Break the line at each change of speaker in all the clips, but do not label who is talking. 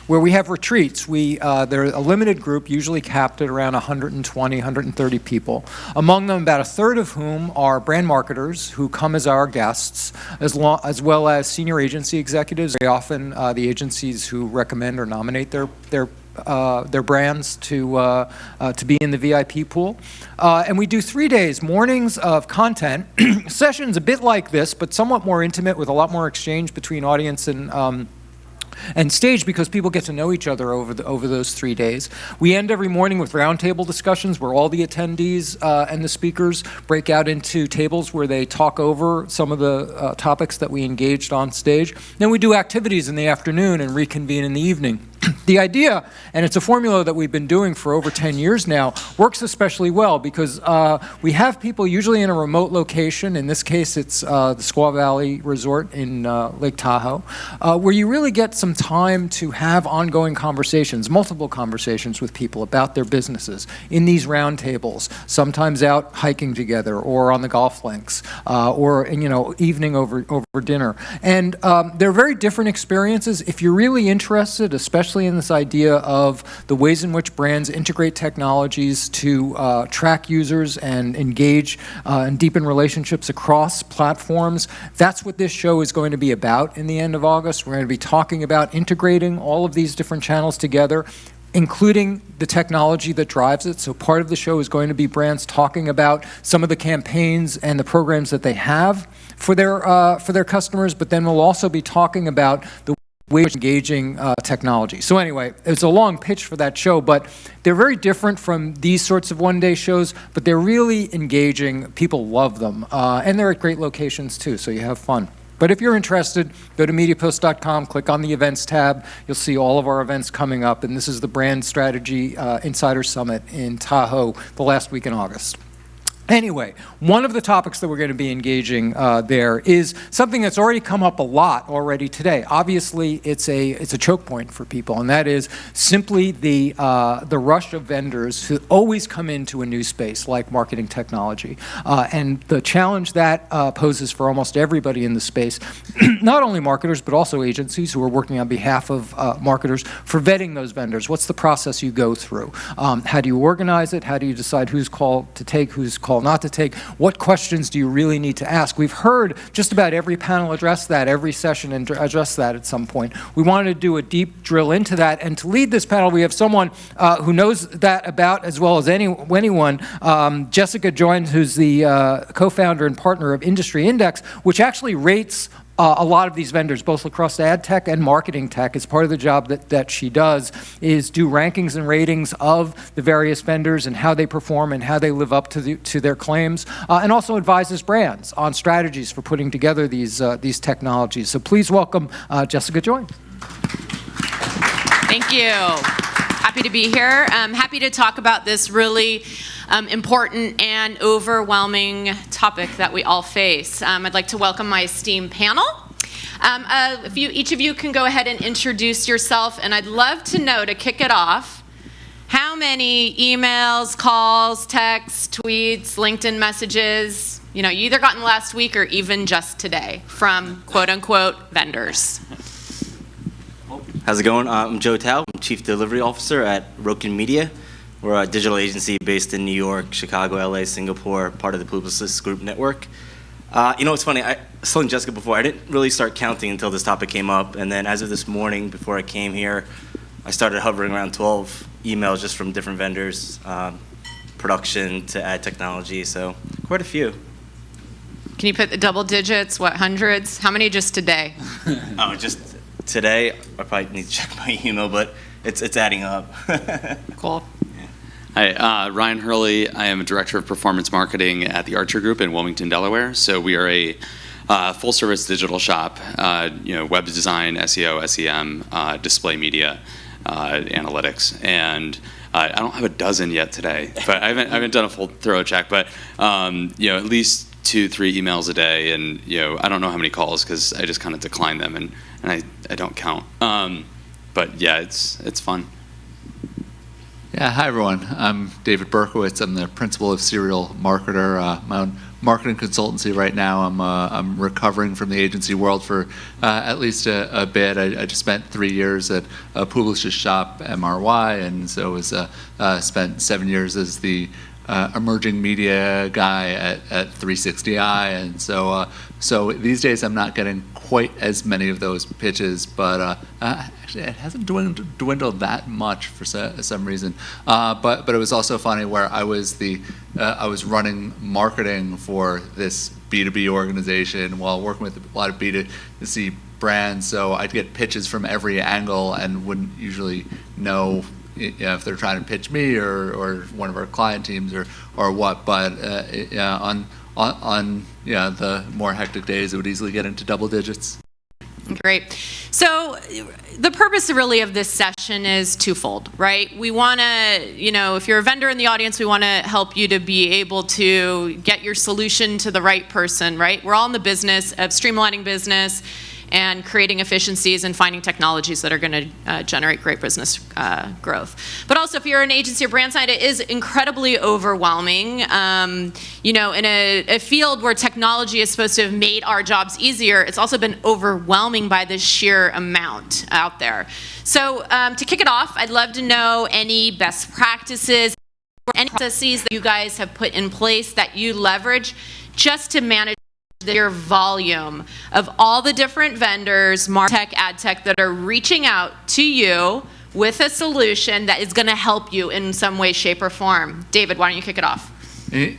where we have retreats. They're a limited group, usually capped at around 120, 130 people. Among them, about a third of whom are brand marketers who come as our guests, as well as senior agency executives. Very often, the agencies who recommend or nominate their brands to be in the VIP pool. And we do 3 days, mornings of content, sessions a bit like this, but somewhat more intimate with a lot more exchange between audience and stage, because people get to know each other over those 3 days. We end every morning with roundtable discussions where all the attendees and the speakers break out into tables where they talk over some of the topics that we engaged on stage. Then we do activities in the afternoon and reconvene in the evening. The idea, and it's a formula that we've been doing for over 10 years now, works especially well because we have people usually in a remote location. In this case, it's the Squaw Valley Resort in Lake Tahoe, where you really get some time to have ongoing conversations, multiple conversations with people about their businesses in these roundtables, sometimes out hiking together or on the golf links or evening over dinner. And they're very different experiences. If you're really interested, especially in this idea of the ways in which brands integrate technologies to track users and engage and deepen relationships across platforms, that's what this show is going to be about in the end of August. We're going to be talking about integrating all of these different channels together, including the technology that drives it. So part of the show is going to be brands talking about some of the campaigns and the programs that they have for their customers, but then we'll also be talking about the way of engaging technology. So anyway, it's a long pitch for that show, but they're very different from these sorts of one-day shows, but they're really engaging. People love them, and they're at great locations too, so you have fun. But if you're interested, go to MediaPost.com, click on the Events tab. You'll see all of our events coming up, and this is the Brand Strategy Insider Summit in Tahoe the last week in August. Anyway, one of the topics that we're going to be engaging there is something that's already come up a lot already today. Obviously, it's a choke point for people, and that is simply the rush of vendors who always come into a new space like marketing technology, and the challenge that poses for almost everybody in the space, not only marketers but also agencies who are working on behalf of marketers for vetting those vendors. What's the process you go through? How do you organize it? How do you decide whose call to take, whose call not to take? What questions do you really need to ask? We've heard just about every panel address that, every session and address that at some point. We wanted to do a deep drill into that, and to lead this panel, we have someone who knows that about as well as anyone. Jessica Joynes, who's the co-founder and partner of Industry Index, which actually rates a lot of these vendors, both across ad tech and marketing tech. As part of the job that she does is do rankings and ratings of the various vendors and how they perform and how they live up to their claims, and also advises brands on strategies for putting together these technologies. So please welcome Jessica Joynes.
Thank you. Happy to be here. I'm happy to talk about this really important and overwhelming topic that we all face. I'd like to welcome my esteemed panel. Each of you can go ahead and introduce yourself, and I'd love to know, to kick it off, how many emails, calls, texts, tweets, LinkedIn messages, you either got in the last week or even just today from quote-unquote vendors.
How's it going? I'm Joe Tao. I'm Chief Delivery Officer at Roken Media. We're a digital agency based in New York, Chicago, LA, Singapore, part of the Publicis Group network. It's funny, I was telling Jessica before, I didn't really start counting until this topic came up, and then as of this morning, before I came here, I started hovering around 12 emails just from different vendors, production to ad technology, so quite a few.
Can you put the double digits, hundreds? How many just today?
Just today, I probably need to check my email, but it's adding up.
Cool.
Hi, Ryan Hurley. I am a Director of Performance Marketing at the Archer Group in Wilmington, Delaware. So we are a full-service digital shop, web design, SEO, SEM, display media, analytics. And I don't have a dozen yet today, but I haven't done a full thorough check, but at least 2-3 emails a day, and I don't know how many calls because I just kind of decline them and I don't count. But yeah, it's fun.
Yeah, hi everyone. I'm David Berkowitz. I'm the principal of Serial Marketer. My own marketing consultancy right now. I'm recovering from the agency world for at least a bit. I just spent 3 years at Publicis Shop MRY, and so was spent 7 years as the emerging media guy at 360i, and so these days I'm not getting quite as many of those pitches, but actually it hasn't dwindled that much for some reason. But it was also funny where I was running marketing for this B2B organization while working with a lot of B2C brands, so I'd get pitches from every angle and wouldn't usually know if they're trying to pitch me or one of our client teams or what. But on the more hectic days, it would easily get into double digits.
Great. So the purpose really of this session is twofold, right? We want to, if you're a vendor in the audience, we want to help you to be able to get your solution to the right person, right? We're all in the business of streamlining business and creating efficiencies and finding technologies that are going to generate great business growth. But also, if you're an agency or brand side, it is incredibly overwhelming. In a field where technology is supposed to have made our jobs easier, it's also been overwhelming by the sheer amount out there. So to kick it off, I'd love to know any best practices, any processes that you guys have put in place that you leverage just to manage your volume of all the different vendors, martech, ad tech, that are reaching out to you with a solution that is going to help you in some way, shape, or form. David, why don't you kick it off?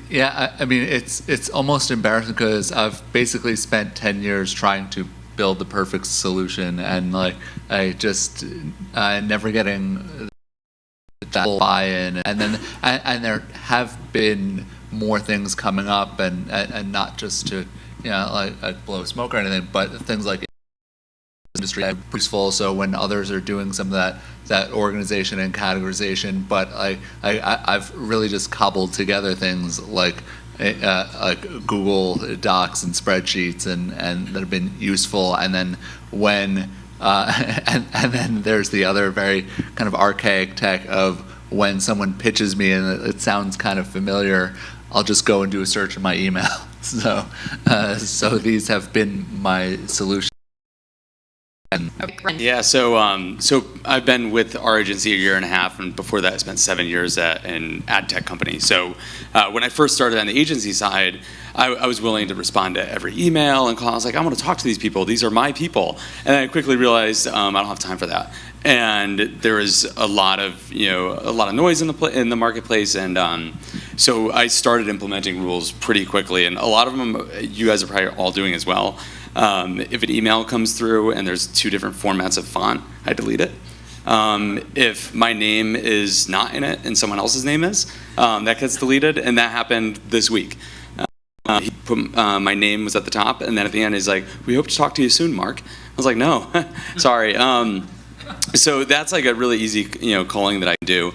Yeah, I mean, it's almost embarrassing because I've basically spent 10 years trying to build the perfect solution, and never getting that buy-in, and there have been more things coming up, and not just to like blow smoke or anything, but things like industry useful. So when others are doing some of that organization and categorization, but I've really just cobbled together things like Google Docs and spreadsheets and that have been useful. And then when and then there's the other very kind of archaic tech of when someone pitches me and it sounds kind of familiar, I'll just go and do a search in my email. So these have been my solution.
Yeah, so I've been with our agency a year and a half, and before that I spent 7 years at an ad tech company. So when I first started on the agency side, I was willing to respond to every email and call. I was like, I want to talk to these people. These are my people. And I quickly realized I don't have time for that. And there was a lot of noise in the marketplace, and so I started implementing rules pretty quickly. And a lot of them you guys are probably all doing as well. If an email comes through and there's 2 different formats of font, I delete it. If my name is not in it and someone else's name is, that gets deleted, and that happened this week. He put my name was at the top, and then at the end he's like, "We hope to talk to you soon, Mark." I was like, "No, sorry." So that's like a really easy calling that I do.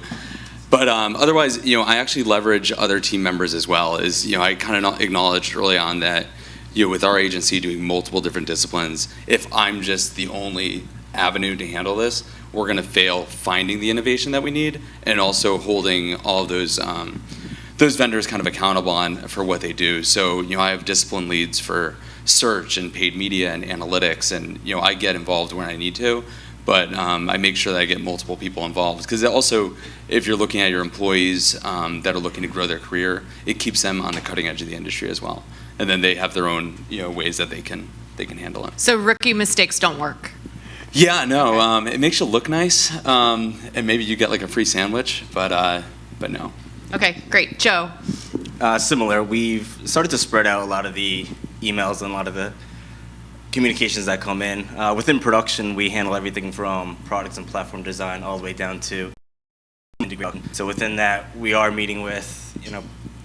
But otherwise, I actually leverage other team members as well. I kind of acknowledged early on that with our agency doing multiple different disciplines, if I'm just the only avenue to handle this, we're going to fail finding the innovation that we need, and also holding all of those vendors kind of accountable for what they do. So I have discipline leads for search and paid media and analytics, and I get involved when I need to, but I make sure that I get multiple people involved, because also if you're looking at your employees that are looking to grow their career, it keeps them on the cutting edge of the industry as well, and then they have their own ways that they can handle it.
So rookie mistakes don't work.
Yeah, no, it makes you look nice, and maybe you get like a free sandwich, but no.
Okay, great. Joe?
Similar. We've started to spread out a lot of the emails and a lot of the communications that come in. Within production, we handle everything from products and platform design all the way down to integration. So within that, we are meeting with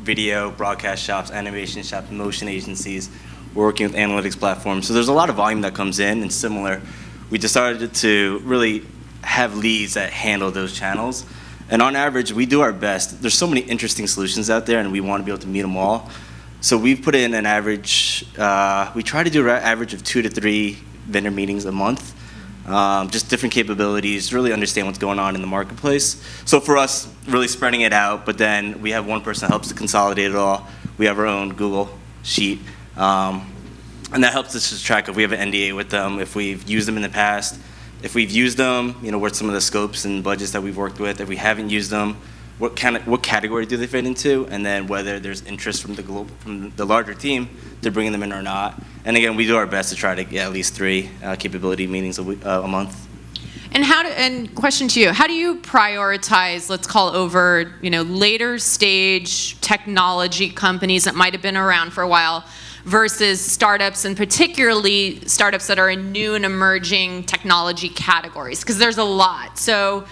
video, broadcast shops, animation shops, motion agencies. We're working with analytics platforms. So there's a lot of volume that comes in, and similar, we decided to really have leads that handle those channels. And on average, we do our best. There's so many interesting solutions out there, and we want to be able to meet them all. So we've put in an average, we try to do an average of 2 to 3 vendor meetings a month. Just different capabilities, really understand what's going on in the marketplace. So for us, really spreading it out, but then we have one person that helps to consolidate it all. We have our own Google sheet. And that helps us to track if we have an NDA with them, if we've used them in the past, if we've used them, what some of the scopes and budgets that we've worked with. If we haven't used them, what category do they fit into, and then whether there's interest from the larger team to bringing them in or not. And again, we do our best to try to get at least 3 capability meetings a month.
And question to you, how do you prioritize, let's call over, later stage technology companies that might have been around for a while versus startups, and particularly startups that are in new and emerging technology categories? Because there's a lot. So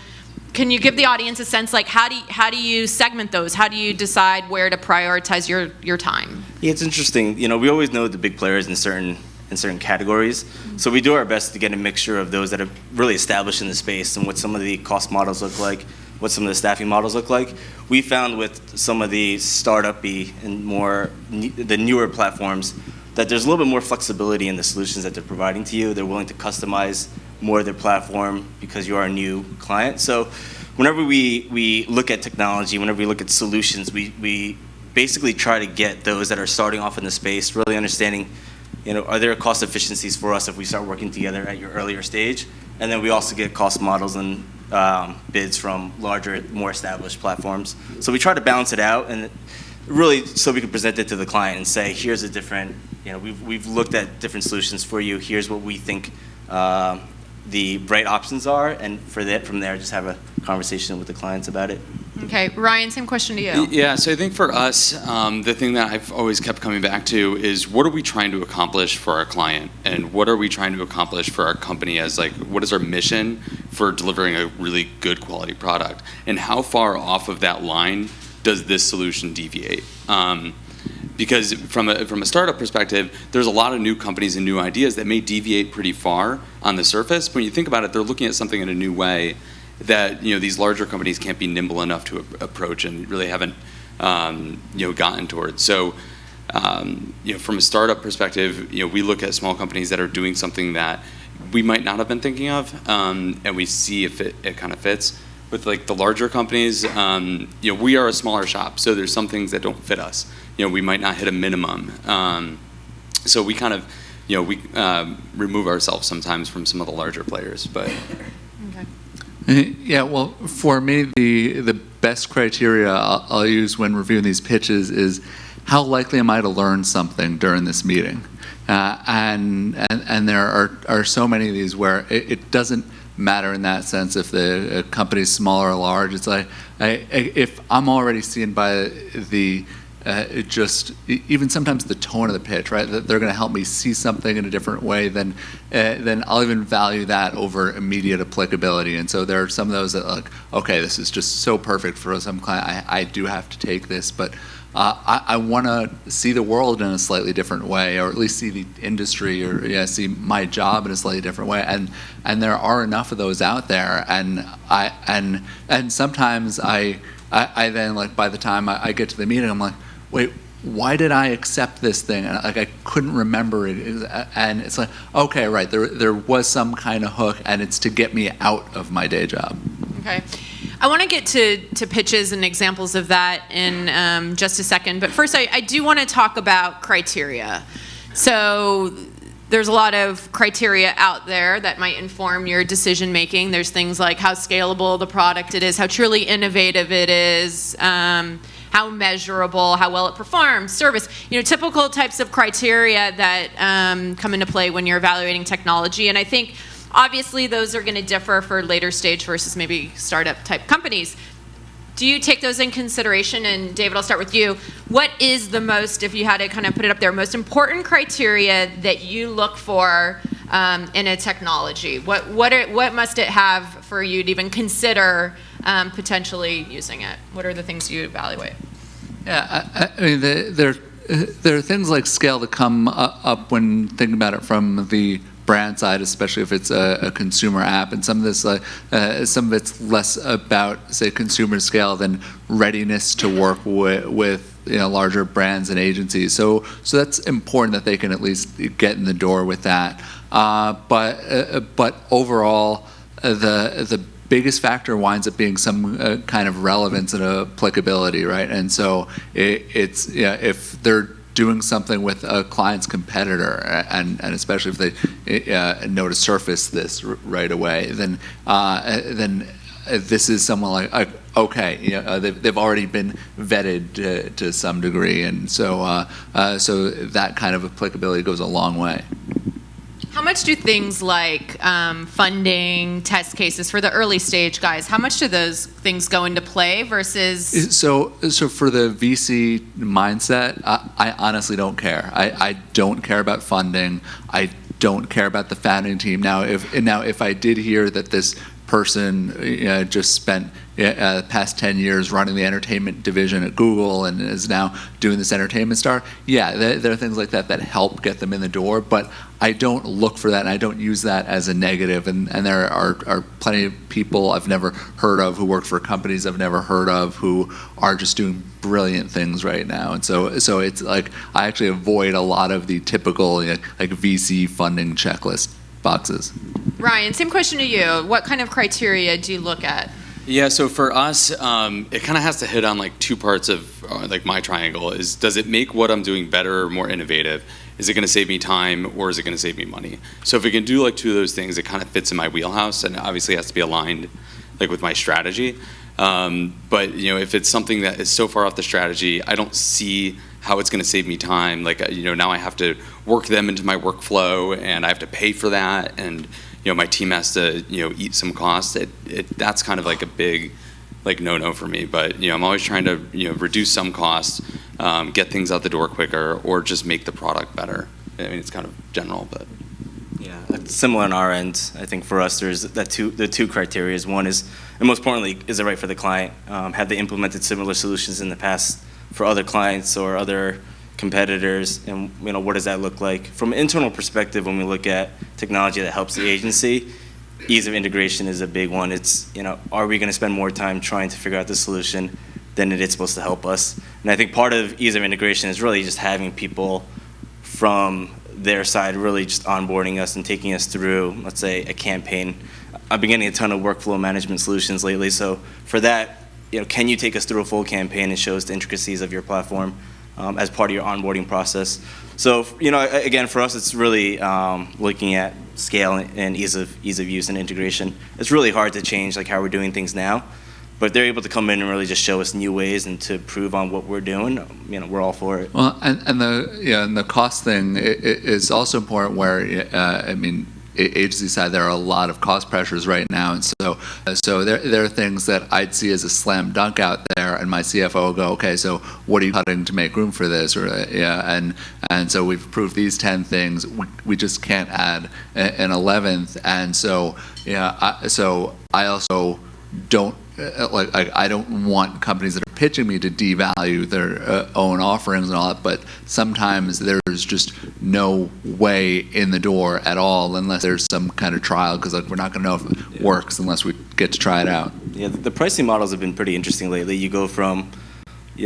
can you give the audience a sense, like how do you segment those? How do you decide where to prioritize your time?
Yeah, it's interesting. We always know the big players in certain categories. So we do our best to get a mixture of those that are really established in the space and what some of the cost models look like, what some of the staffing models look like. We found with some of the startup-y and the newer platforms that there's a little bit more flexibility in the solutions that they're providing to you. They're willing to customize more of their platform because you are a new client. So whenever we look at technology, whenever we look at solutions, we basically try to get those that are starting off in the space, really understanding, are there cost efficiencies for us if we start working together at your earlier stage? And then we also get cost models and bids from larger, more established platforms. So we try to balance it out, and really so we can present it to the client and say, here's a different, we've looked at different solutions for you. Here's what we think the right options are, and from there, just have a conversation with the clients about it.
Okay, Ryan, same question to you.
Yeah, so I think for us, the thing that I've always kept coming back to is what are we trying to accomplish for our client, and what are we trying to accomplish for our company as what is our mission for delivering a really good quality product, and how far off of that line does this solution deviate? Because from a startup perspective, there's a lot of new companies and new ideas that may deviate pretty far on the surface. But when you think about it, they're looking at something in a new way that these larger companies can't be nimble enough to approach and really haven't gotten towards. So from a startup perspective, we look at small companies that are doing something that we might not have been thinking of, and we see if it kind of fits. With the larger companies, we are a smaller shop, so there's some things that don't fit us. We might not hit a minimum, so we kind of we remove ourselves sometimes from some of the larger players. But
yeah, well, for me, the best criteria I'll use when reviewing these pitches is how likely am I to learn something during this meeting, and there are so many of these where it doesn't matter in that sense if the company's small or large. It's like if I'm already seen by the even sometimes the tone of the pitch, right? That they're going to help me see something in a different way, then I'll even value that over immediate applicability. And so there are some of those that okay, this is just so perfect for some client. I do have to take this, but I want to see the world in a slightly different way, or at least see the industry, or see my job in a slightly different way. And there are enough of those out there, and sometimes I then by the time I get to the meeting, I'm like, wait, why did I accept this thing? And I couldn't remember it. And it's like, okay, right, there was some kind of hook, and it's to get me out of my day job.
Okay. I want to get to pitches and examples of that in just a second. But first, I do want to talk about criteria. So there's a lot of criteria out there that might inform your decision making. There's things like how scalable the product it is, how truly innovative it is, how measurable, how well it performs, service, typical types of criteria that come into play when you're evaluating technology. And I think obviously those are going to differ for later stage versus maybe startup type companies. Do you take those in consideration? And David, I'll start with you. What is the most, if you had to kind of put it up there, most important criteria that you look for in a technology? What must it have for you to even consider potentially using it? What are the things you evaluate?
Yeah, I mean, there are things like scale that come up when thinking about it from the brand side, especially if it's a consumer app, and some of it's less about, say, consumer scale than readiness to work with larger brands and agencies. So that's important that they can at least get in the door with that. But overall, the biggest factor winds up being some kind of relevance and applicability, right? And so it's if they're doing something with a client's competitor, and especially if they know to surface this right away, then this is someone like, okay, they've already been vetted to some degree, and so that kind of applicability goes a long way.
How much do things like funding, test cases for the early stage guys, how much do those things go into play versus?
So for the VC mindset, I honestly don't care. I don't care about funding. I don't care about the founding team. Now, if I did hear that this person just spent the past 10 years running the entertainment division at Google and is now doing this entertainment star, yeah, there are things like that that help get them in the door, but I don't look for that, and I don't use that as a negative, and there are plenty of people I've never heard of who work for companies I've never heard of who are just doing brilliant things right now, and so it's like I actually avoid a lot of the typical like VC funding checklist boxes.
Ryan, same question to you. What kind of criteria do you look at?
Yeah, so for us, it kind of has to hit on like two parts of like my triangle. Is does it make what I'm doing better or more innovative? Is it going to save me time, or is it going to save me money? So if we can do like two of those things, it kind of fits in my wheelhouse, and obviously it has to be aligned like with my strategy. But if it's something that is so far off the strategy, I don't see how it's going to save me time. Like now I have to work them into my workflow, and I have to pay for that, and my team has to eat some costs. That's kind of like a big like no for me. But I'm always trying to reduce some costs, get things out the door quicker, or just make the product better. I mean, it's kind of general, but
yeah, similar on our end. I think for us, there's the two criteria. One is, and most importantly, is it right for the client? Have they implemented similar solutions in the past for other clients or other competitors, and what does that look like from an internal perspective? When we look at technology that helps the agency, ease of integration is a big one. It's are we going to spend more time trying to figure out the solution than it is supposed to help us? And I think part of ease of integration is really just having people from their side really just onboarding us and taking us through, let's say, a campaign. I've been getting a ton of workflow management solutions lately, so for that, can you take us through a full campaign and show us the intricacies of your platform as part of your onboarding process? So again, for us, it's really looking at scale and ease of use and integration. It's really hard to change like how we're doing things now, but if they're able to come in and really just show us new ways and to improve on what we're doing, we're all for it.
Well, and the cost thing is also important. Where agency side, there are a lot of cost pressures right now, and so there are things that I'd see as a slam dunk out there, and my CFO will go, okay, so what are you cutting to make room for this? Or and so we've approved these 10 things. We just can't add an 11th, and so so I also don't. I don't want companies that are pitching me to devalue their own offerings and all that, but sometimes there's just no way in the door at all unless there's some kind of trial, because we're not going to know if it works unless we get to try it out.
Yeah, the pricing models have been pretty interesting lately. You go from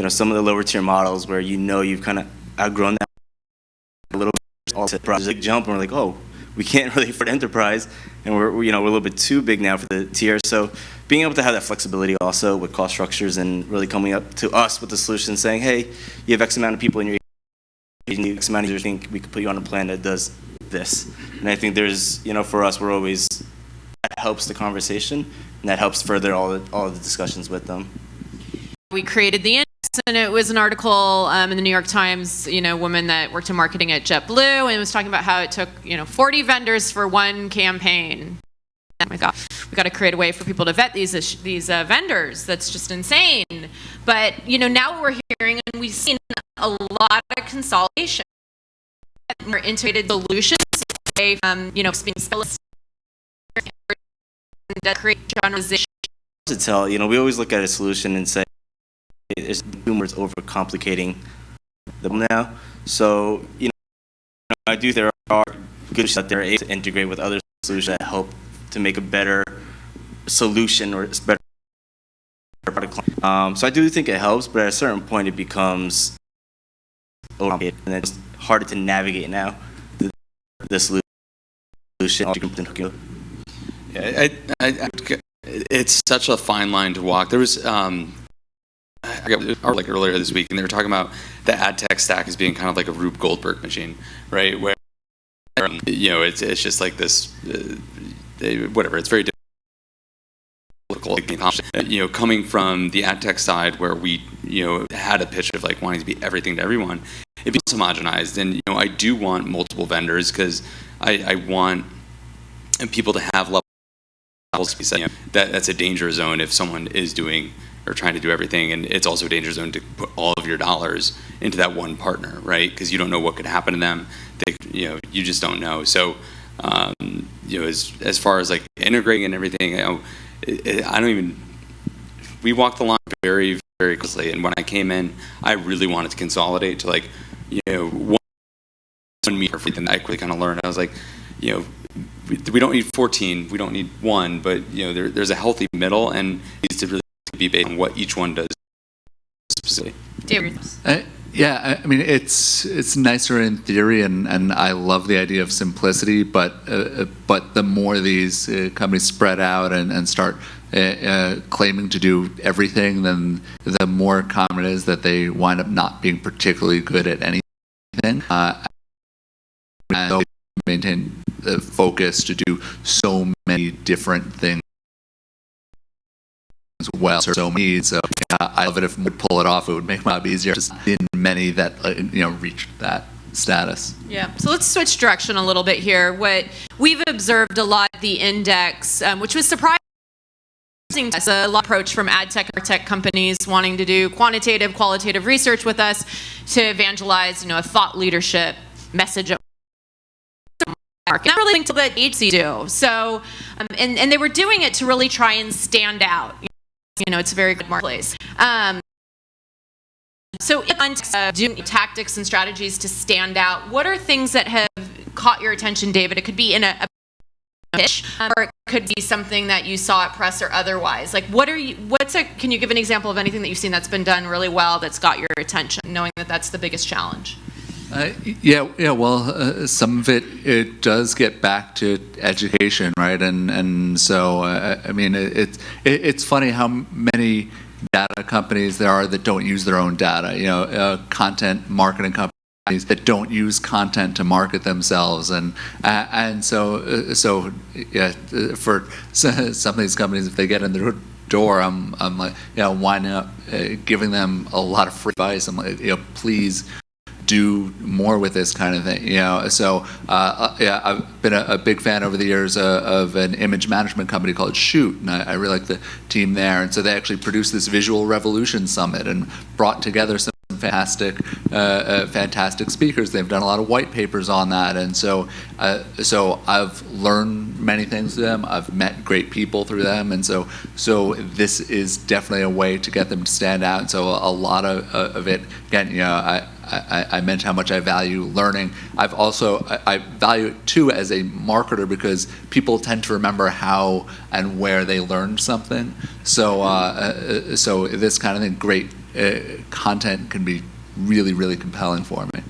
some of the lower tier models where you've kind of outgrown that a little bit, all to a big jump, and we're like, oh, we can't really afford enterprise, and we're a little bit too big now for the tier. So being able to have that flexibility also with cost structures and really coming up to us with the solution saying, hey, you have X amount of people in your agency, X amount of users, think we could put you on a plan that does this. And I think there's, for us, we're always, that helps the conversation, and that helps further all the discussions with them.
We created the index, and it was an article in the New York Times, woman that worked in marketing at JetBlue, and was talking about how it took, 40 vendors for one campaign. Oh my God, we got to create a way for people to vet these vendors. That's just insane. But now we're hearing, and we've seen a lot of consolidation, more integrated solutions away from being specialist and create generalization.
To tell, we always look at a solution and say it's overcomplicating them now. So I do. There are good solutions that they're able to integrate with other solutions that help to make a better solution or better product. So I do think it helps, but at a certain point it becomes overcomplicated, and it's harder to navigate now. The solution.
Yeah, it's such a fine line to walk. There was, I like earlier this week, and they were talking about the ad tech stack as being kind of like a Rube Goldberg machine, right? Where it's just like this, whatever. It's very difficult. Coming from the ad tech side, where we had a pitch of like wanting to be everything to everyone, it becomes homogenized, and I do want multiple vendors because I want people to have levels. That's a danger zone if someone is doing or trying to do everything, and it's also a danger zone to put all of your dollars into that one partner, right? Because you don't know what could happen to them. You just don't know. So, as far as like integrating and everything, I don't even. We walked the line very, very closely, and when I came in, I really wanted to consolidate to like, one meter. And I quickly kind of learned. I was like, we don't need 14, we don't need one, but there's a healthy middle, and it needs to really be based on what each one does specifically.
Yeah, I mean it's nicer in theory, and I love the idea of simplicity, but the more these companies spread out and start claiming to do everything, then the more common it is that they wind up not being particularly good at anything. And so maintain the focus to do so many different things as well. So I love it if we would pull it off. It would make my job easier. Just in many that reach that status.
Yeah. So let's switch direction a little bit here. What we've observed a lot at the index, which was surprising. It's a lot of approach from ad tech or tech companies wanting to do quantitative, qualitative research with us to evangelize, a thought leadership message. Not really think that agencies do. So, and they were doing it to really try and stand out. It's a very good marketplace. So, doing tactics and strategies to stand out. What are things that have caught your attention, David? It could be in a pitch, or it could be something that you saw at press or otherwise. Like, can you give an example of anything that you've seen that's been done really well that's got your attention, knowing that that's the biggest challenge?
Well, some of it does get back to education, right? And so I mean, it's funny how many data companies there are that don't use their own data. Content marketing companies that don't use content to market themselves, and so for some of these companies, if they get in the door, I'm like, winding up giving them a lot of free advice. I'm like, please do more with this kind of thing, So I've been a big fan over the years of an image management company called Shoot, and I really like the team there. And so they actually produced this Visual Revolution Summit and brought together some fantastic speakers. They've done a lot of white papers on that, and so I've learned many things through them. I've met great people through them, and so this is definitely a way to get them to stand out. And so a lot of it, again, I mentioned how much I value learning. I value it too as a marketer, because people tend to remember how and where they learned something. So this kind of thing, great content can be really, really compelling for me.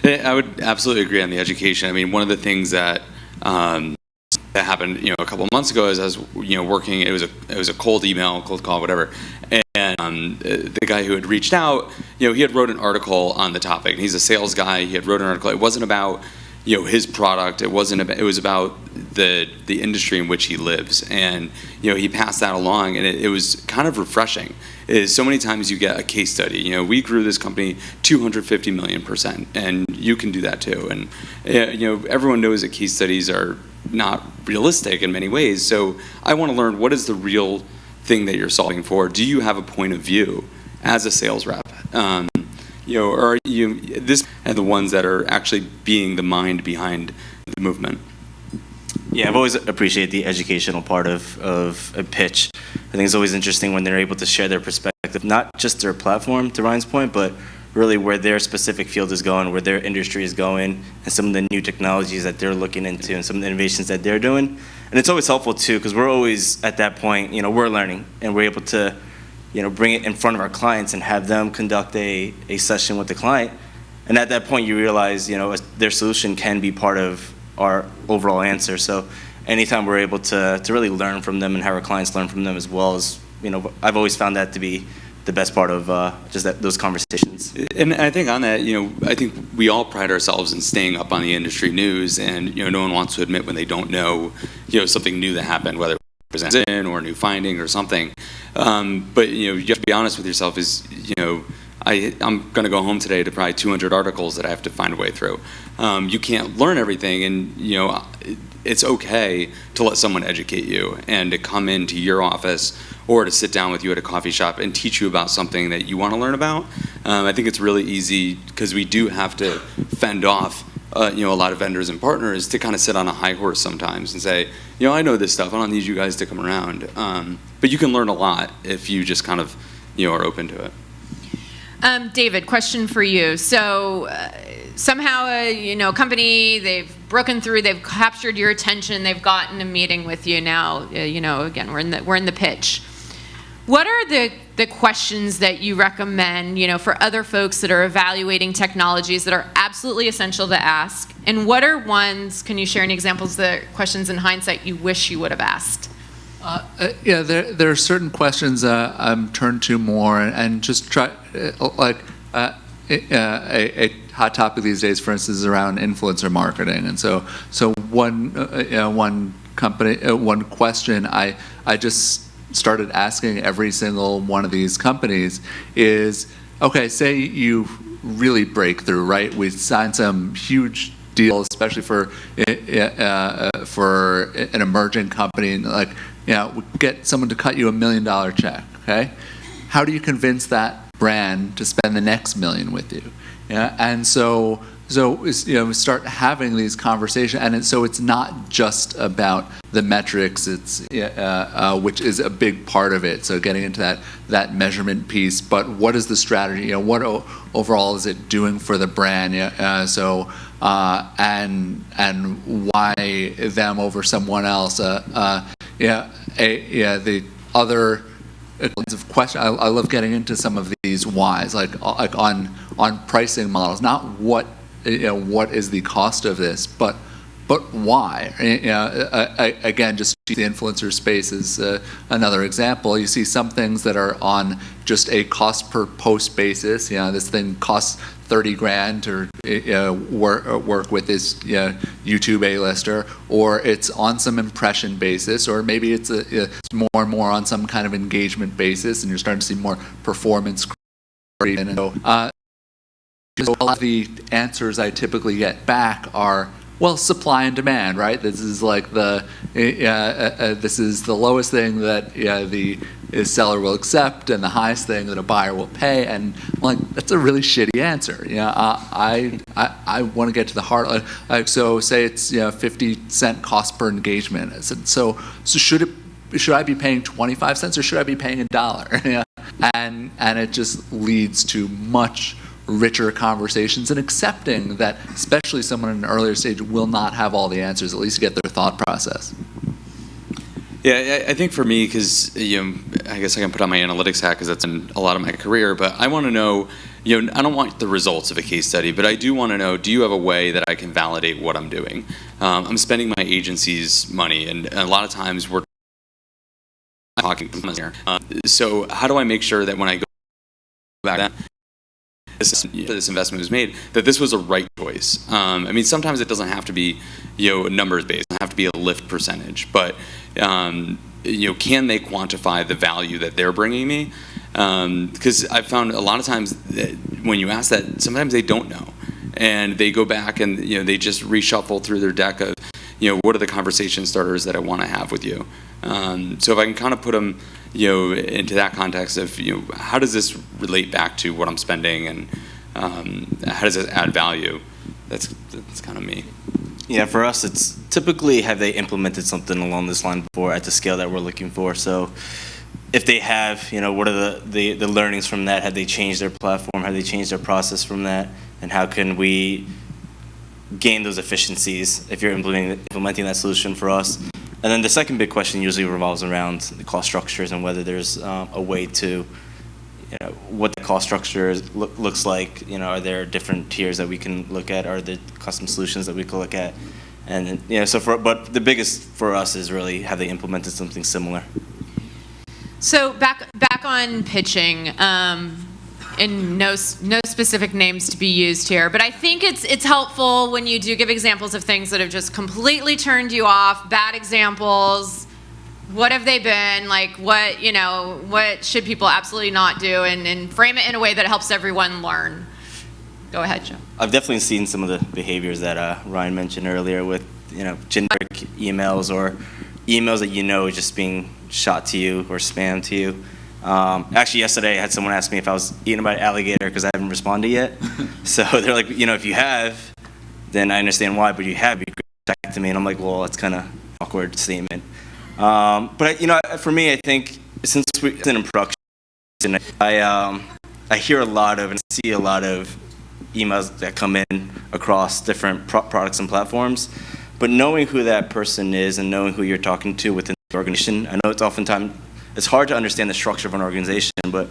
Yeah. I would absolutely agree on the education. I mean, one of the things that that happened, a couple of months ago, is I was, working. It was a cold email, cold call, whatever. And the guy who had reached out, he had wrote an article on the topic. And he's a sales guy. He had wrote an article. It wasn't about his product. It wasn't about. It was about the industry in which he lives. And he passed that along, and it was kind of refreshing. Is so many times you get a case study. We grew this company 250 million%, and you can do that too. And everyone knows that case studies are not realistic in many ways. So I want to learn, what is the real thing that you're solving for? Do you have a point of view as a sales rep? Or are you and the ones that are actually being the mind behind the movement?
Yeah, I've always appreciated the educational part of a pitch. I think it's always interesting when they're able to share their perspective, not just their platform, to Ryan's point, but really where their specific field is going, where their industry is going, and some of the new technologies that they're looking into, and some of the innovations that they're doing. And it's always helpful too, because we're always at that point, we're learning, and we're able to, bring it in front of our clients and have them conduct a session with the client. And at that point, you realize, their solution can be part of our overall answer. So anytime we're able to really learn from them and have our clients learn from them as well, as I've always found that to be the best part of just those conversations.
And I think on that, I think we all pride ourselves in staying up on the industry news, and no one wants to admit when they don't know, something new that happened, whether it was in or a new finding or something. But you have to be honest with yourself. I'm going to go home today to probably 200 articles that I have to find a way through. You can't learn everything, and it's okay to let someone educate you and to come into your office or to sit down with you at a coffee shop and teach you about something that you want to learn about. I think it's really easy because we do have to fend off a lot of vendors and partners to kind of sit on a high horse sometimes and say, I know this stuff, I don't need you guys to come around. But you can learn a lot if you just kind of are open to it.
David, question for you. So somehow, a company, they've broken through, they've captured your attention, they've gotten a meeting with you now. Again, we're in the pitch. What are the questions that you recommend, for other folks that are evaluating technologies that are absolutely essential to ask? And what are ones, can you share any examples, the questions in hindsight you wish you would have asked?
There are certain questions I'm turned to more, and just try, a hot topic these days, for instance, is around influencer marketing. And so one question I just started asking every single one of these companies is, okay, say you really break through, right? We signed some huge deal, especially for an emerging company, and we get someone to cut you $1 million check. Okay, how do you convince that brand to spend the next $1 million with you? And so we start having these conversations, and so it's not just about the metrics, it's which is a big part of it. So getting into that measurement piece, but what is the strategy? What overall is it doing for the brand? And why them over someone else? The other kinds of questions. I love getting into some of these whys, like on pricing models. Not what is the cost of this, but why? Again, just the influencer space is another example. You see some things that are on just a cost per post basis. This thing costs $30,000 to work with this YouTube A-lister, or it's on some impression basis, or maybe it's more and more on some kind of engagement basis, and you're starting to see more performance. And so a lot of the answers I typically get back are, well, supply and demand, right? This is like this is the lowest thing that the seller will accept, and the highest thing that a buyer will pay. And that's a really shitty answer. I want to get to the heart. So say it's 50-cent cost per engagement. I said, so should I be paying 25 cents or should I be paying $1? And it just leads to much richer conversations, and accepting that especially someone in an earlier stage will not have all the answers, at least get their thought process.
Yeah, I think for me, because I guess I can put on my analytics hat because that's in a lot of my career, but I want to know, I don't want the results of a case study, but I do want to know, do you have a way that I can validate what I'm doing? I'm spending my agency's money, and a lot of times we're talking here. So how do I make sure that when I go back this investment was made, that this was a right choice? Sometimes it doesn't have to be numbers based, it doesn't have to be a lift percentage, but can they quantify the value that they're bringing me? Because I've found a lot of times that when you ask that, sometimes they don't know, and they go back and they just reshuffle through their deck of what are the conversation starters that I want to have with you. So if I can kind of put them into that context of how does this relate back to what I'm spending, and how does it add value? That's kind of me.
Yeah, for us, it's typically, have they implemented something along this line before at the scale that we're looking for? So if they have, what are the learnings from that? Have they changed their platform? Have they changed their process from that? And how can we gain those efficiencies if you're implementing that solution for us? And then the second big question usually revolves around the cost structures and whether there's a way to, what the cost structure looks like. Are there different tiers that we can look at? Are there custom solutions that we can look at? And but the biggest for us is really, have they implemented something similar?
So back on pitching, and no specific names to be used here, but I think it's helpful when you do give examples of things that have just completely turned you off, bad examples. What have they been? Like, what should people absolutely not do, and frame it in a way that helps everyone learn. Go ahead, Joe.
I've definitely seen some of the behaviors that Ryan mentioned earlier with, generic emails or emails that is just being shot to you or spam to you. Actually, yesterday I had someone ask me if I was eaten by an alligator because I haven't responded yet. So they're like, if you have, then I understand why, but you have, you could back to me. And I'm like, well, that's kind of awkward statement. But for me, I think since it's in production, I hear a lot of and see a lot of emails that come in across different products and platforms. But knowing who that person is and knowing who you're talking to within the organization, I know it's hard to understand the structure of an organization, but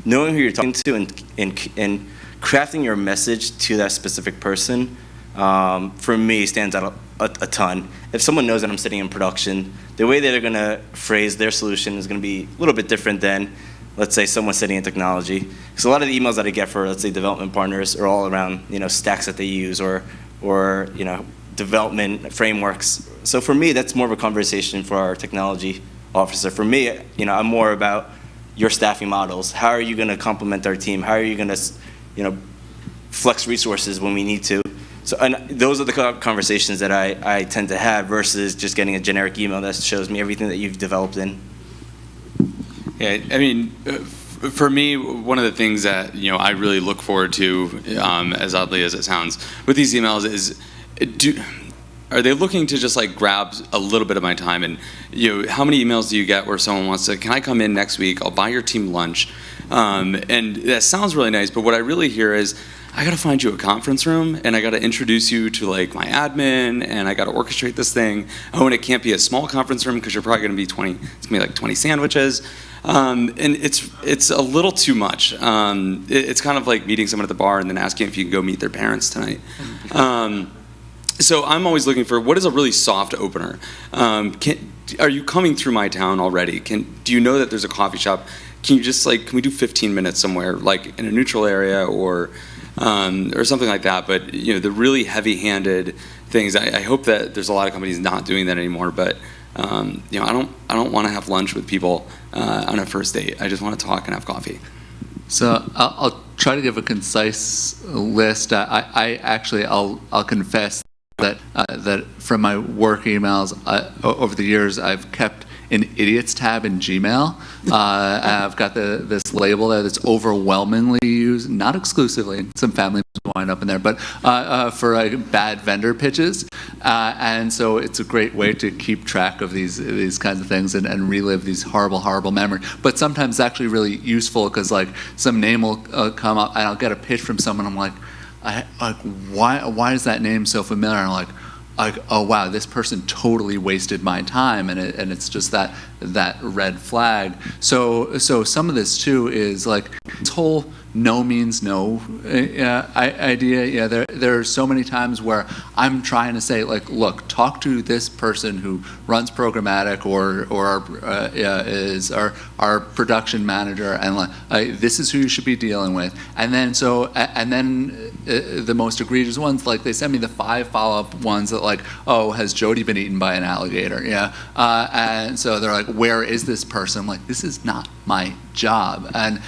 knowing who you're talking to and crafting your message to that specific person, for me, stands out a ton. If someone knows that I'm sitting in production, the way that they're going to phrase their solution is going to be a little bit different than, let's say, someone sitting in technology. Because a lot of the emails that I get for, let's say, development partners are all around, stacks that they use or development frameworks. So for me, that's more of a conversation for our technology officer. For me, I'm more about your staffing models. How are you going to complement our team? How are you going to, flex resources when we need to? So, and those are the conversations that I tend to have versus just getting a generic email that shows me everything that you've developed in.
Yeah, I mean, for me, one of the things that I really look forward to, as oddly as it sounds, with these emails is, are they looking to just like grab a little bit of my time? And how many emails do you get where someone wants to, can I come in next week? I'll buy your team lunch. And that sounds really nice, but what I really hear is, I gotta find you a conference room, and I gotta introduce you to like my admin, and I gotta orchestrate this thing. Oh, and it can't be a small conference room because you're probably gonna be it's gonna be like 20 sandwiches. And it's a little too much. It's kind of like meeting someone at the bar and then asking if you can go meet their parents tonight. So I'm always looking for what is a really soft opener. Are you coming through my town already? Do you know that there's a coffee shop? Can you just can we do 15 minutes somewhere, like in a neutral area or something like that? But the really heavy-handed things. I hope that there's a lot of companies not doing that anymore. But I don't want to have lunch with people on a first date. I just want to talk and have coffee.
So I'll try to give a concise list. I'll confess that from my work emails over the years, I've kept an idiots tab in Gmail. I've got this label there that's overwhelmingly used, not exclusively, some families wind up in there, but for bad vendor pitches. And so it's a great way to keep track of these kinds of things and relive these horrible memories. But sometimes it's actually really useful because some name will come up and I'll get a pitch from someone. I'm like, why is that name so familiar? And I'm like, oh wow, this person totally wasted my time, and it's just that red flag. So some of this too is this whole no means no idea. Yeah, there are so many times where I'm trying to say look, talk to this person who runs programmatic or is our production manager, and this is who you should be dealing with. And then the most egregious ones, they send me the 5 follow-up ones that oh, has Jody been eaten by an alligator? Yeah, and so they're like, where is this person? I'm like, this is not my job. And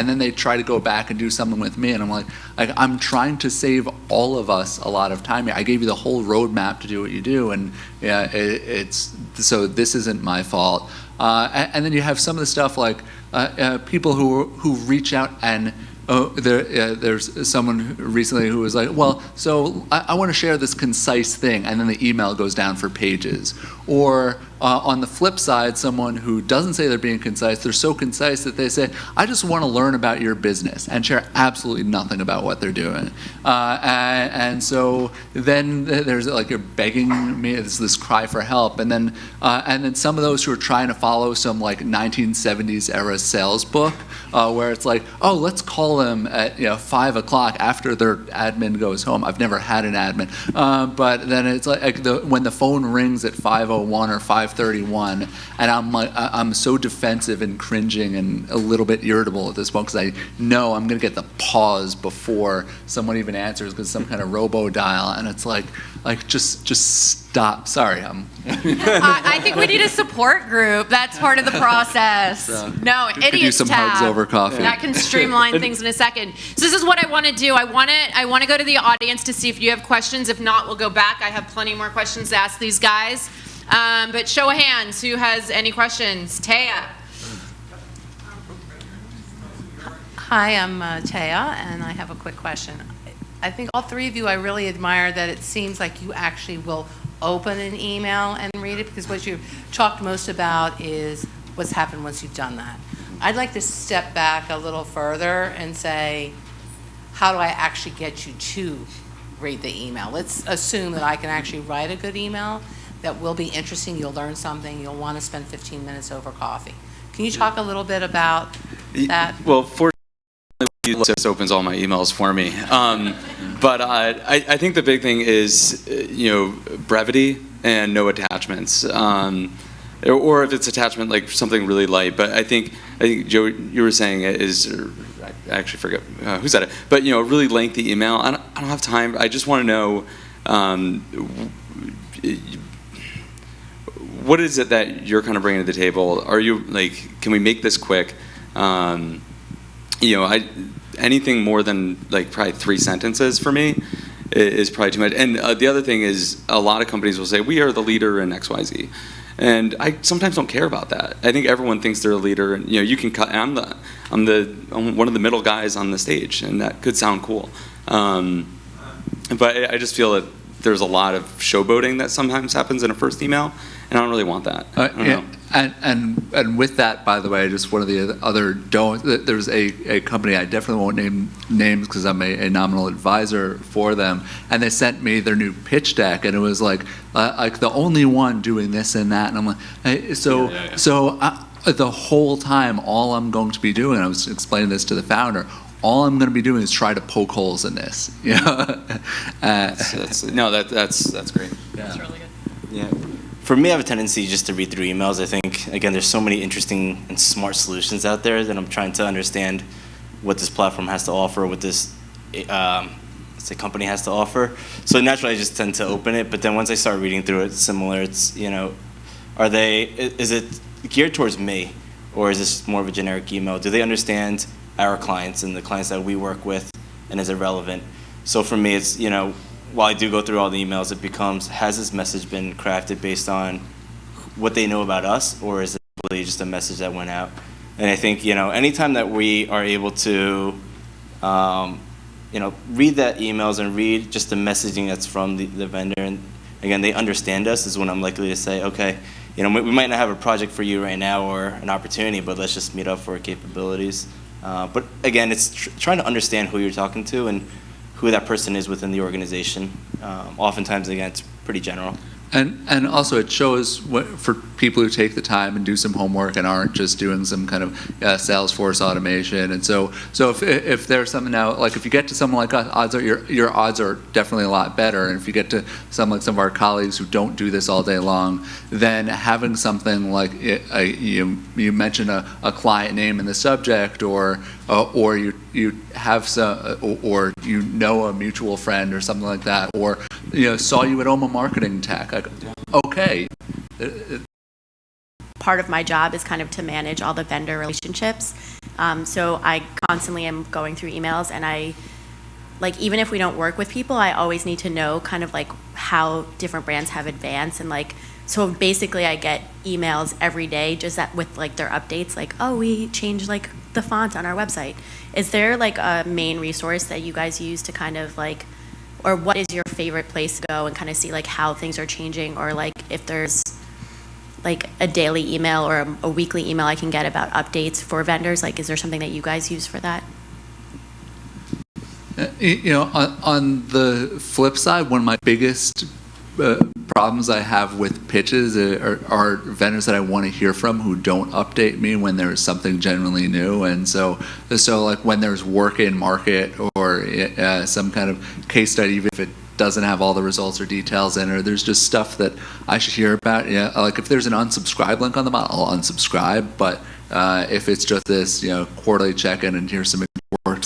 then they try to go back and do something with me, and I'm like I'm trying to save all of us a lot of time here. I gave you the whole roadmap to do what you do, and so this isn't my fault. And then you have some of the stuff people who reach out and. There's someone recently who was like, well, so I want to share this concise thing, and then the email goes down for pages. Or on the flip side, someone who doesn't say they're being concise, they're so concise that they say, I just want to learn about your business, and share absolutely nothing about what they're doing. And so then there's you're begging me, it's this cry for help. And then some of those who are trying to follow some 1970s era sales book, where it's oh, let's call them at 5 o'clock after their admin goes home. I've never had an admin, but then it's when the phone rings at 5:01 or 5:30, 5:31, and I'm so defensive and cringing and a little bit irritable at this point because I know I'm going to get the pause before someone even answers because some kind of robo dial, and it's like just stop. Sorry,
I think we need a support group. That's part of the process. No,
could do
idiots
some
tab.
hugs over coffee.
That can streamline things in a second. So this is what I want to do. I want to go to the audience to see if you have questions. If not, we'll go back. I have plenty more questions to ask these guys. But show of hands, who has any questions? Taya.
Hi, I'm Taya, and I have a quick question. I think all three of you, I really admire that it seems like you actually will open an email and read it, because what you've talked most about is what's happened once you've done that. I'd like to step back a little further and say, how do I actually get you to read the email? Let's assume that I can actually write a good email that will be interesting, you'll learn something, you'll want to spend 15 minutes over coffee. Can you talk a little bit about that?
Well, fortunately, it just opens all my emails for me. But I think the big thing is, brevity and no attachments. Or if it's attachment, like something really light. But I think Joe, you were saying it is, I actually forget who said it, but a really lengthy email. I don't have time. I just want to know, what is it that you're kind of bringing to the table? Are you can we make this quick? Anything more than probably 3 sentences for me is probably too much. And the other thing is, a lot of companies will say, we are the leader in XYZ. And I sometimes don't care about that. I think everyone thinks they're a leader, and you can cut. I'm one of the middle guys on the stage, and that could sound cool. But I just feel that there's a lot of showboating that sometimes happens in a first email, and I don't really want that. I don't know.
And with that, by the way, just one of the other there's a company, I definitely won't name names because I'm a nominal advisor for them, and they sent me their new pitch deck, and it was like the only one doing this and that, and I'm like, the whole time, all I'm going to be doing, I was explaining this to the founder, all I'm going to be doing is try to poke holes in this.
That's great.
That's really good.
Yeah. For me, I have a tendency just to read through emails. I think, again, there's so many interesting and smart solutions out there that I'm trying to understand what this platform has to offer, what this company has to offer. So naturally, I just tend to open it. But then once I start reading through it, it's similar. It's, is it geared towards me? Or is this more of a generic email? Do they understand our clients and the clients that we work with? And is it relevant? So for me, it's, while I do go through all the emails, it becomes, has this message been crafted based on what they know about us, or is it really just a message that went out? And I think, anytime that we are able to, read that emails and read just the messaging that's from the vendor, and again, they understand us, is when I'm likely to say, okay, we might not have a project for you right now or an opportunity, but let's just meet up for capabilities. But again, it's trying to understand who you're talking to and who that person is within the organization. Oftentimes, again, it's pretty general.
And also it shows for people who take the time and do some homework and aren't just doing some kind of Salesforce automation. And so if there's something now, like if you get to someone like us, your odds are definitely a lot better. And if you get to some of our colleagues who don't do this all day long, then having something like you mentioned a client name in the subject, or you have some, or a mutual friend or something like that, or saw you at Oma Marketing Tech. Okay.
Part of my job is kind of to manage all the vendor relationships. So I constantly am going through emails, and even if we don't work with people, I always need to know kind of how different brands have advanced, and so basically I get emails every day just with their updates, oh, we changed the font on our website. Is there a main resource that you guys use to kind of or what is your favorite place to go and kind of see how things are changing, or if there's a daily email or a weekly email I can get about updates for vendors? Is there something that you guys use for that?
On the flip side, one of my biggest problems I have with pitches are vendors that I want to hear from who don't update me when there's something genuinely new. And so when there's work in market or some kind of case study, even if it doesn't have all the results or details in, or there's just stuff that I should hear about. Yeah, like if there's an unsubscribe link on the model, I'll unsubscribe. But if it's just this, quarterly check-in and here's some work,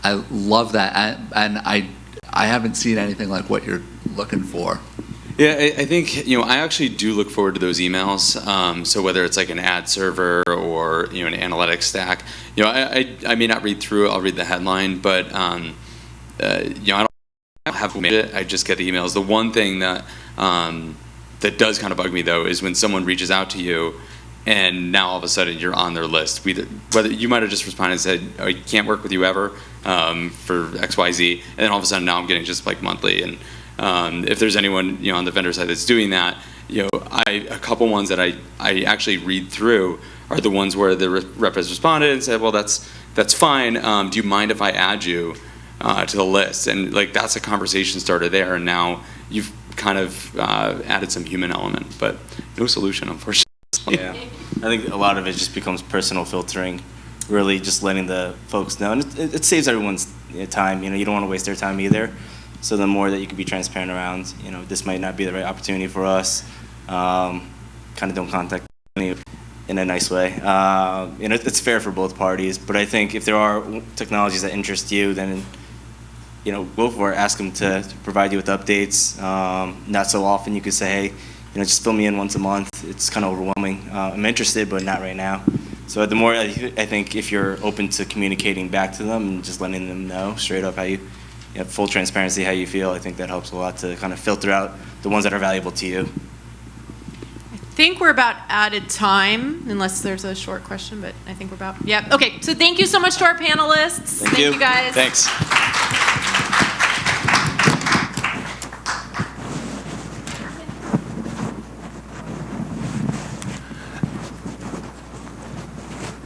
I love that, and I haven't seen anything like what you're looking for.
Yeah, I think, I actually do look forward to those emails. So whether it's like an ad server or, an analytics stack, I may not read through it, I'll read the headline, but, I don't have made it, I just get the emails. The one thing that, that does kind of bug me though is when someone reaches out to you and now all of a sudden you're on their list. Whether you might have just responded and said, I can't work with you ever for XYZ, and then all of a sudden now I'm getting just like monthly. And if there's anyone on the vendor side that's doing that, a couple ones that I actually read through are the ones where the rep has responded and said, well, that's fine. Do you mind if I add you to the list? And like that's a conversation starter there, and now you've kind of added some human element, but no solution, unfortunately.
Yeah, I think a lot of it just becomes personal filtering, really just letting the folks know, and it saves everyone's time. You don't want to waste their time either. So the more that you can be transparent around, this might not be the right opportunity for us. Kind of don't contact me in a nice way. It's fair for both parties. But I think if there are technologies that interest you, then go for it. Ask them to provide you with updates. Not so often you could say, hey, just fill me in once a month. It's kind of overwhelming. I'm interested, but not right now. So the more I think if you're open to communicating back to them and just letting them know straight up how you have full transparency how you feel, I think that helps a lot to kind of filter out the ones that are valuable to you.
I think we're about out of time, unless there's a short question, but I think we're about, yeah. Okay, so thank you so much to our panelists.
Thank you.
You guys.
Thanks.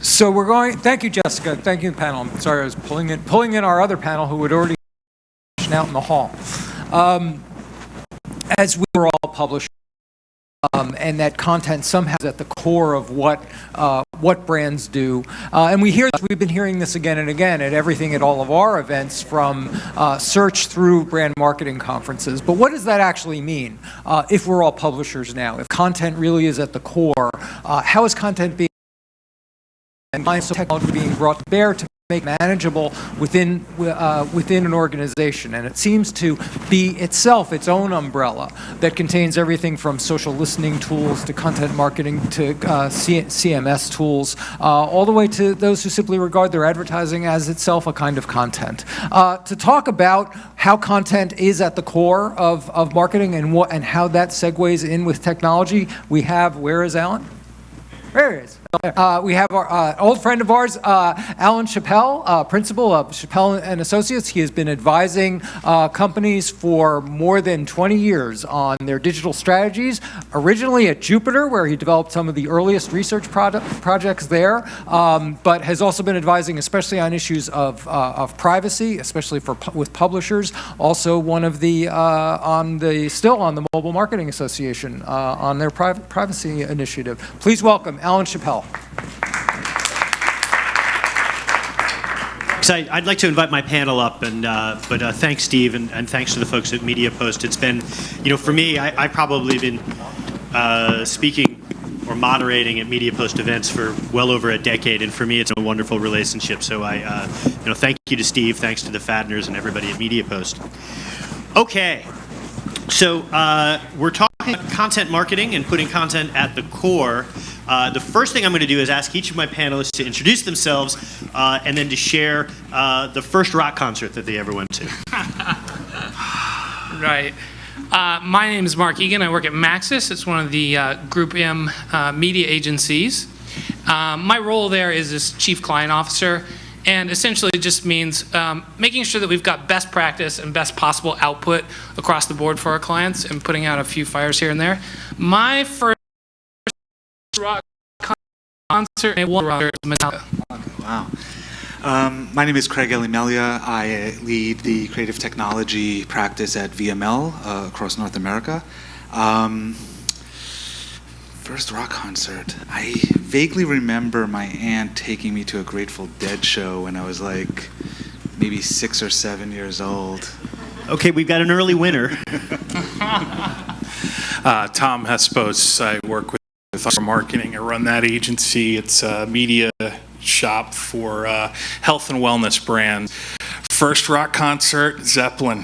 So we're going, thank you, Jessica. Thank you, panel. I'm sorry, I was pulling in our other panel who had already out in the hall. As we were all published, and that content somehow is at the core of what brands do. And we've been hearing this again and again at all of our events, from search through brand marketing conferences. But what does that actually mean if we're all publishers now? If content really is at the core, how is content being and technology being brought to bear to make manageable within an organization? And it seems to be itself its own umbrella that contains everything from social listening tools to content marketing to CMS tools, all the way to those who simply regard their advertising as itself a kind of content. To talk about how content is at the core of marketing and how that segues in with technology, we have, where is Alan? There he is. We have our old friend of ours, Alan Chappell, principal of Chappell and Associates. He has been advising companies for more than 20 years on their digital strategies, originally at Jupiter, where he developed some of the earliest research projects there, but has also been advising especially on issues of privacy, especially with publishers. Also one of the, still on the Mobile Marketing Association on their privacy initiative. Please welcome Alan Chappell.
So I'd like to invite my panel up, but thanks, Steve, and thanks to the folks at MediaPost. It's been, for me, I've probably been speaking or moderating at MediaPost events for well over a decade, and for me, it's a wonderful relationship. So thank you to Steve, thanks to the Fadners and everybody at MediaPost. Okay, so we're talking about content marketing and putting content at the core. The first thing I'm going to do is ask each of my panelists to introduce themselves and then to share the first rock concert that they ever went to.
Right. My name is Mark Egan. I work at Maxis. It's one of the Group M media agencies. My role there is as Chief Client Officer, and essentially it just means making sure that we've got best practice and best possible output across the board for our clients and putting out a few fires here and there. My first rock concert is Metallica.
Wow. My name is Craig Elimelia. I lead the creative technology practice at VML across North America. First rock concert. I vaguely remember my aunt taking me to a Grateful Dead show when I was like maybe 6 or 7 years old.
Okay, we've got an early winner.
Tom Hespos. I work with marketing. I run that agency. It's a media shop for health and wellness brands. First rock concert, Zeppelin.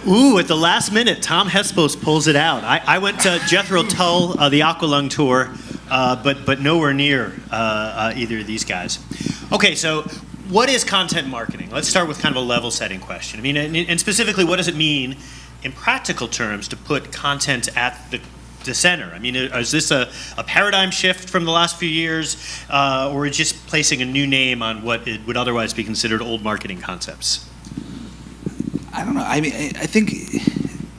Ooh, at the last minute, Tom Hespos pulls it out. I went to Jethro Tull, the Aqualung tour, but nowhere near either of these guys. Okay, so what is content marketing? Let's start with kind of a level setting question. I mean, and specifically, what does it mean in practical terms to put content at the center? I mean, is this a paradigm shift from the last few years, or just placing a new name on what it would otherwise be considered old marketing concepts?
I don't know. I mean, I think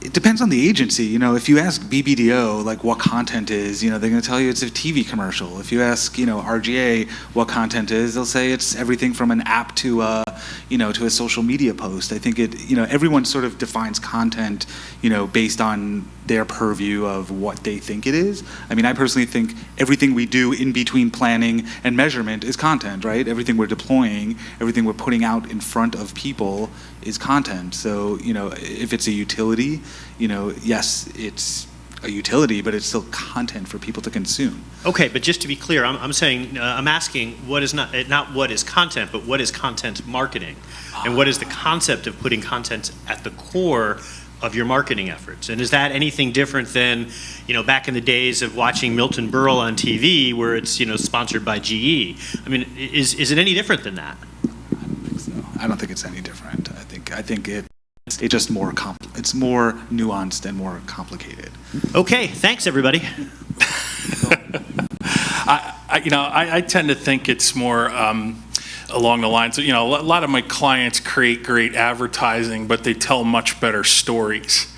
it depends on the agency. You know, if you ask BBDO like what content is, you know, they're going to tell you it's a TV commercial. If you ask, you know, RGA what content is, they'll say it's everything from an app to you know, to a social media post. I think it, you know, everyone sort of defines content, you know, based on their purview of what they think it is. I mean, I personally think everything we do in between planning and measurement is content, right? Everything we're deploying, everything we're putting out in front of people is content. So, you know, if it's a utility, you know, yes, it's a utility, but it's still content for people to consume.
Okay, but just to be clear, I'm saying, I'm asking what is not what is content, but what is content marketing? And what is the concept of putting content at the core of your marketing efforts? And is that anything different than, you know, back in the days of watching Milton Berle on TV where it's, you know, sponsored by GE? I mean, is it any different than that?
I don't think so. I don't think it's any different. I think it's just more it's more nuanced and more complicated.
Okay, thanks everybody.
I tend to think it's more along the lines of, you know, a lot of my clients create great advertising, but they tell much better stories.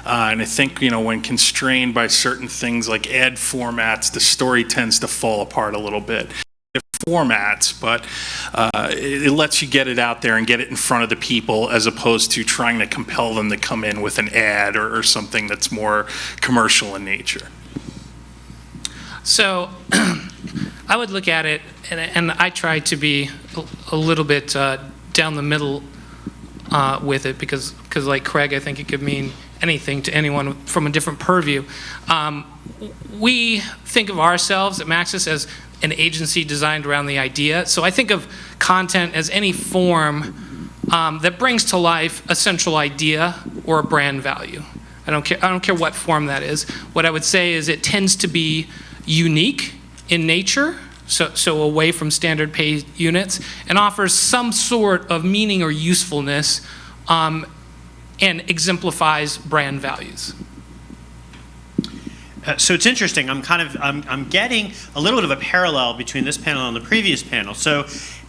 And I think, you know, when constrained by certain things like ad formats, the story tends to fall apart a little bit. Formats, but it lets you get it out there and get it in front of the people as opposed to trying to compel them to come in with an ad or something that's more commercial in nature.
So I would look at it, and I try to be a little bit down the middle with it because like Craig, I think it could mean anything to anyone from a different purview. We think of ourselves at Maxis as an agency designed around the idea. So I think of content as any form that brings to life a central idea or a brand value. I don't care what form that is. What I would say is it tends to be unique in nature, so away from standard pay units, and offers some sort of meaning or usefulness and exemplifies brand values.
So it's interesting. I'm getting a little bit of a parallel between this panel and the previous panel. So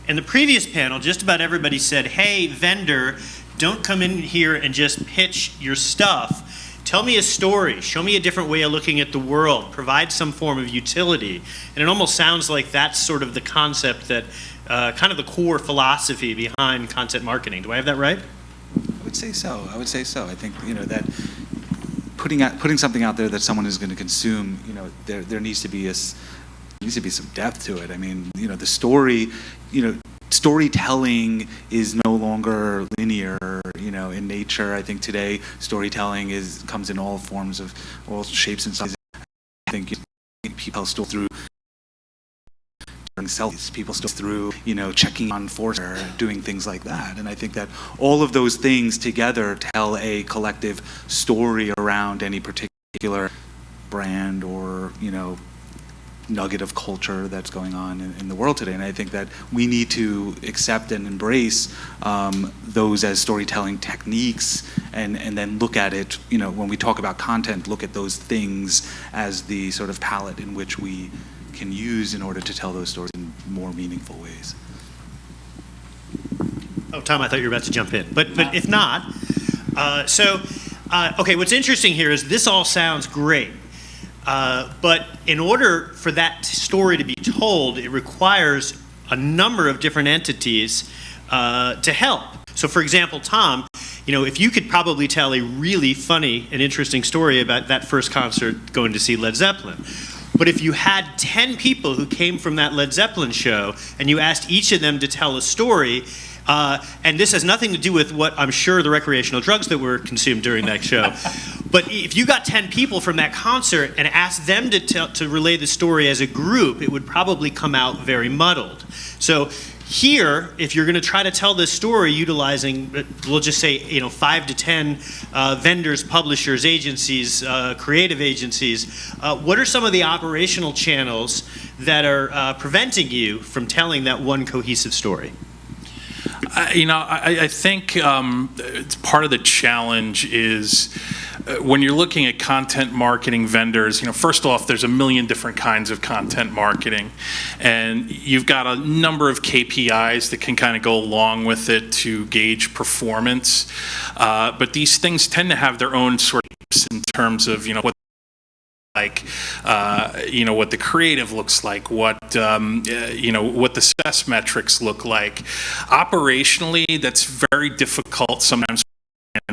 in the previous panel, just about everybody said, hey, vendor, don't come in here and just pitch your stuff. Tell me a story. Show me a different way of looking at the world. Provide some form of utility. And it almost sounds like that's sort of the concept that, kind of the core philosophy behind content marketing. Do I have that right?
I would say so. I think, you know, that putting something out there that someone is going to consume, you know, there needs to be some depth to it. I mean, you know, the story, you know, storytelling is no longer linear, you know, in nature. I think today storytelling comes in all forms of all shapes and sizes. I think people still through selfies, people still through, you know, checking on Foursquare, doing things like that. And I think that all of those things together tell a collective story around any particular brand or, you know, nugget of culture that's going on in the world today. And I think that we need to accept and embrace those as storytelling techniques and then look at it, you know, when we talk about content, look at those things as the sort of palette in which we can use in order to tell those stories in more meaningful ways.
Oh, Tom, I thought you were about to jump in, but if not, okay, what's interesting here is this all sounds great, but in order for that story to be told, it requires a number of different entities to help. So for example, Tom, you know, if you could probably tell a really funny and interesting story about that first concert going to see Led Zeppelin, but if you had 10 people who came from that Led Zeppelin show and you asked each of them to tell a story, And this has nothing to do with what I'm sure the recreational drugs that were consumed during that show. But if you got 10 people from that concert and asked them to relay the story as a group, it would probably come out very muddled. So here, if you're going to try to tell this story utilizing, we'll just say, 5 to 10 vendors, publishers, agencies, creative agencies, what are some of the operational channels that are preventing you from telling that one cohesive story?
I think part of the challenge is when you're looking at content marketing vendors, first off, there's a million different kinds of content marketing, and you've got a number of KPIs that can kind of go along with it to gauge performance. But these things tend to have their own sort of in terms of, what what the creative looks like, what what the success metrics look like. Operationally, that's very difficult sometimes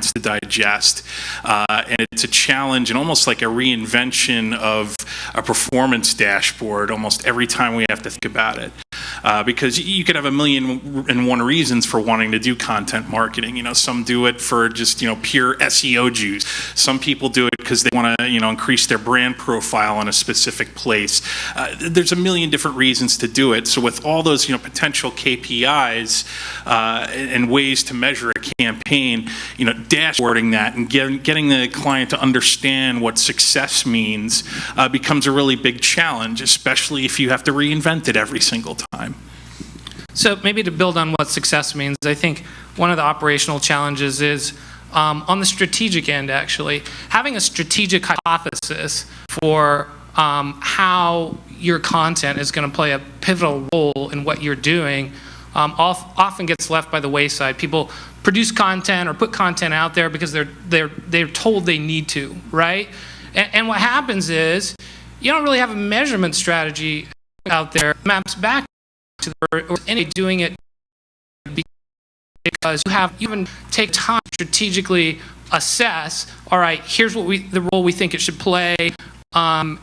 to digest, and it's a challenge and almost like a reinvention of a performance dashboard almost every time we have to think about it, because you could have a million and one reasons for wanting to do content marketing. Some do it for just pure SEO juice. Some people do it because they want to increase their brand profile in a specific place. There's a million different reasons to do it. So with all those potential KPIs and ways to measure a campaign, dashboarding that and getting the client to understand what success means becomes a really big challenge, especially if you have to reinvent it every single time.
So maybe to build on what success means, I think one of the operational challenges is on the strategic end, actually, having a strategic hypothesis for how your content is going to play a pivotal role in what you're doing often gets left by the wayside. People produce content or put content out there because they're told they need to, right? And what happens is you don't really have a measurement strategy out there maps back to the doing it because you even take time to strategically assess. All right, here's what the role we think it should play, and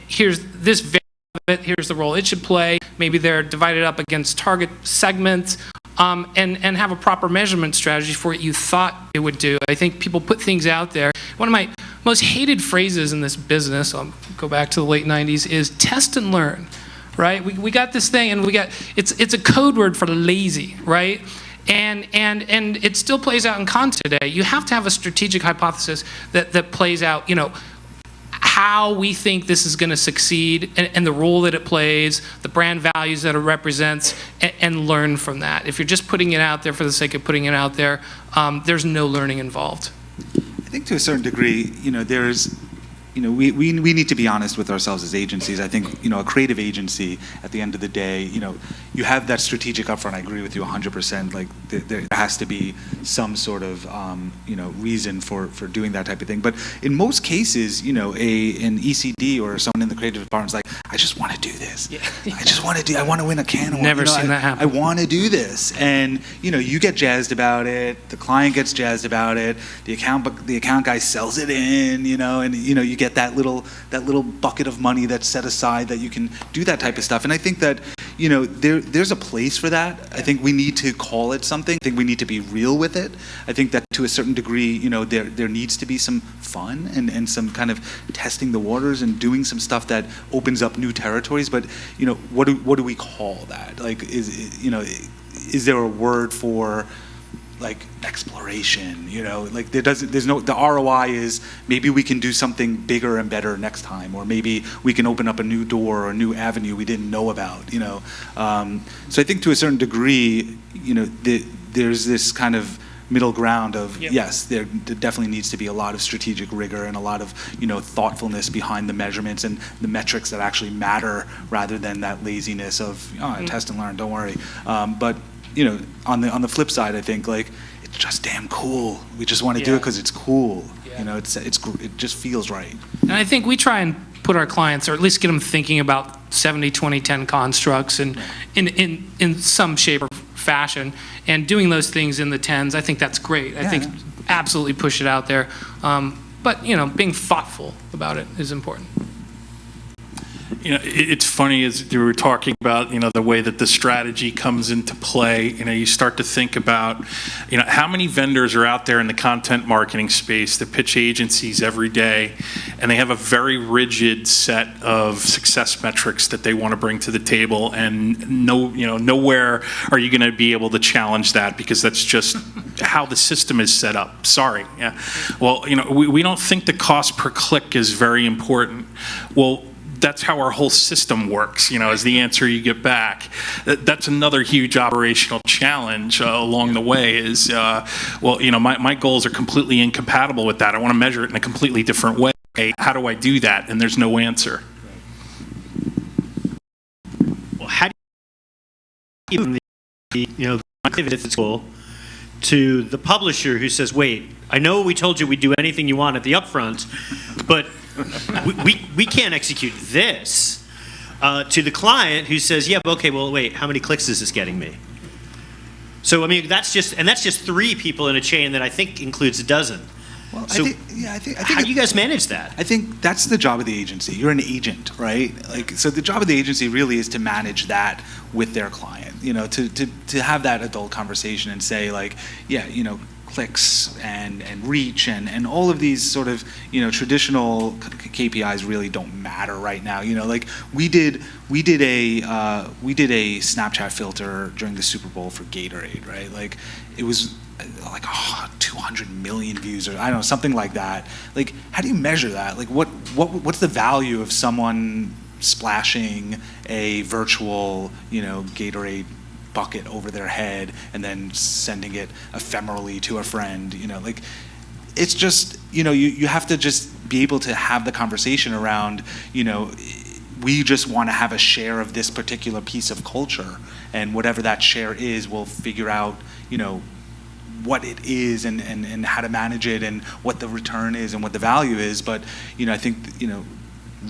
here's this value of it. Here's the role it should play. Maybe they're divided up against target segments, and have a proper measurement strategy for what you thought it would do. I think people put things out there. One of my most hated phrases in this business, I'll go back to the late 90s, is test and learn, right? We got this thing, and it's a code word for lazy, right? And it still plays out in content today. You have to have a strategic hypothesis that plays out, how we think this is going to succeed and the role that it plays, the brand values that it represents, and learn from that. If you're just putting it out there for the sake of putting it out there, there's no learning involved.
I think to a certain degree, there's, we need to be honest with ourselves as agencies. I think, a creative agency, at the end of the day, you have that strategic upfront. I agree with you 100%. Like, there has to be some sort of, reason for doing that type of thing. But in most cases, an ECD or someone in the creative department is like, I just want to do this. Yeah. I want to win a can award.
Never seen that happen.
I want to do this. And, you get jazzed about it. The client gets jazzed about it. The account guy sells it in, and, you get that little bucket of money that's set aside that you can do that type of stuff. And I think that there's a place for that. I think we need to call it something. I think we need to be real with it. I think that to a certain degree, there needs to be some fun and some kind of testing the waters and doing some stuff that opens up new territories. But what do we call that? Like, is there a word for like exploration, like the ROI is maybe we can do something bigger and better next time, or maybe we can open up a new door or a new avenue we didn't know about, So I think to a certain degree, there's this kind of middle ground of, yes, there definitely needs to be a lot of strategic rigor and a lot of, thoughtfulness behind the measurements and the metrics that actually matter rather than that laziness of, test and learn, don't worry. But on the flip side, I think like it's just damn cool. We just want to do it because it's cool. Yeah. It just feels right.
And I think we try and put our clients, or at least get them thinking about 70, 20, 10 constructs, and in some shape or fashion, and doing those things in the tens. I think that's great. I think absolutely push it out there. But being thoughtful about it is important.
It's funny as you were talking about, the way that the strategy comes into play. You start to think about, how many vendors are out there in the content marketing space that pitch agencies every day, and they have a very rigid set of success metrics that they want to bring to the table, and nowhere are you going to be able to challenge that because that's just how the system is set up. Sorry. Yeah. Well, we don't think the cost per click is very important. Well, that's how our whole system works, is the answer you get back. That's another huge operational challenge along the way is, my goals are completely incompatible with that. I want to measure it in a completely different way. How do I do that? And there's no answer.
Well, how do you the it's cool to the publisher who says, wait, I know we told you we'd do anything you want at the upfront, but we can't execute this. To the client who says, yeah, okay, well, wait, how many clicks is this getting me? So, I mean, that's just 3 people in a chain that I think includes a dozen.
Well,
so
I think
how do you guys manage that?
I think that's the job of the agency. You're an agent, right? So the job of the agency really is to manage that with their client, to have that adult conversation and say clicks and reach and all of these sort of traditional KPIs really don't matter right now. We did a Snapchat filter during the Super Bowl for Gatorade, right? It was 200 million views, or I don't know, something like that. How do you measure that? What's the value of someone splashing a virtual Gatorade bucket over their head and then sending it ephemerally to a friend? It's just you have to just be able to have the conversation around we just want to have a share of this particular piece of culture, and whatever that share is, we'll figure out what it is and how to manage it and what the return is and what the value is. But I think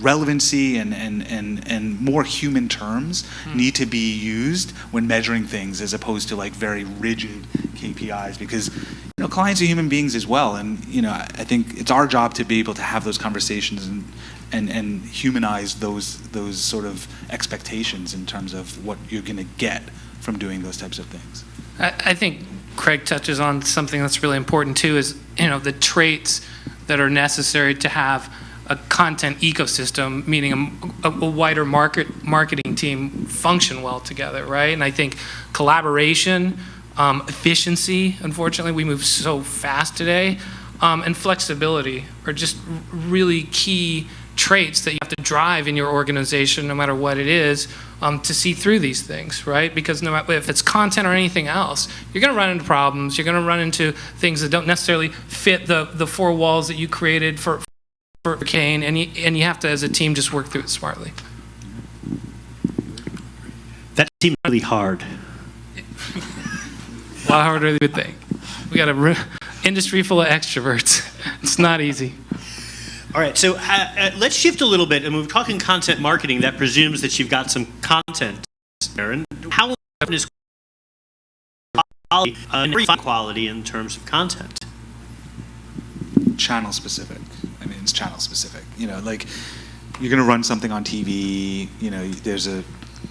relevancy and more human terms need to be used when measuring things, as opposed to very rigid KPIs, because clients are human beings as well, and I think it's our job to be able to have those conversations and humanize those sort of expectations in terms of what you're going to get from doing those types of things.
I think Craig touches on something that's really important too, is the traits that are necessary to have a content ecosystem, meaning a wider marketing team function well together, right? And I think collaboration, efficiency, unfortunately we move so fast today, and flexibility are just really key traits that you have to drive in your organization, no matter what it is, to see through these things, right? Because no matter if it's content or anything else, you're going to run into problems. You're going to run into things that don't necessarily fit the 4 walls that you created for Kane, and you have to, as a team, just work through it smartly.
That seems really hard.
A lot harder than you would think. We got an industry full of extroverts. It's not easy.
All right, so let's shift a little bit, and we're talking content marketing. That presumes that you've got some content there. And how important is quality in terms of content?
Channel specific. It's channel specific. You're going to run something on TV. There's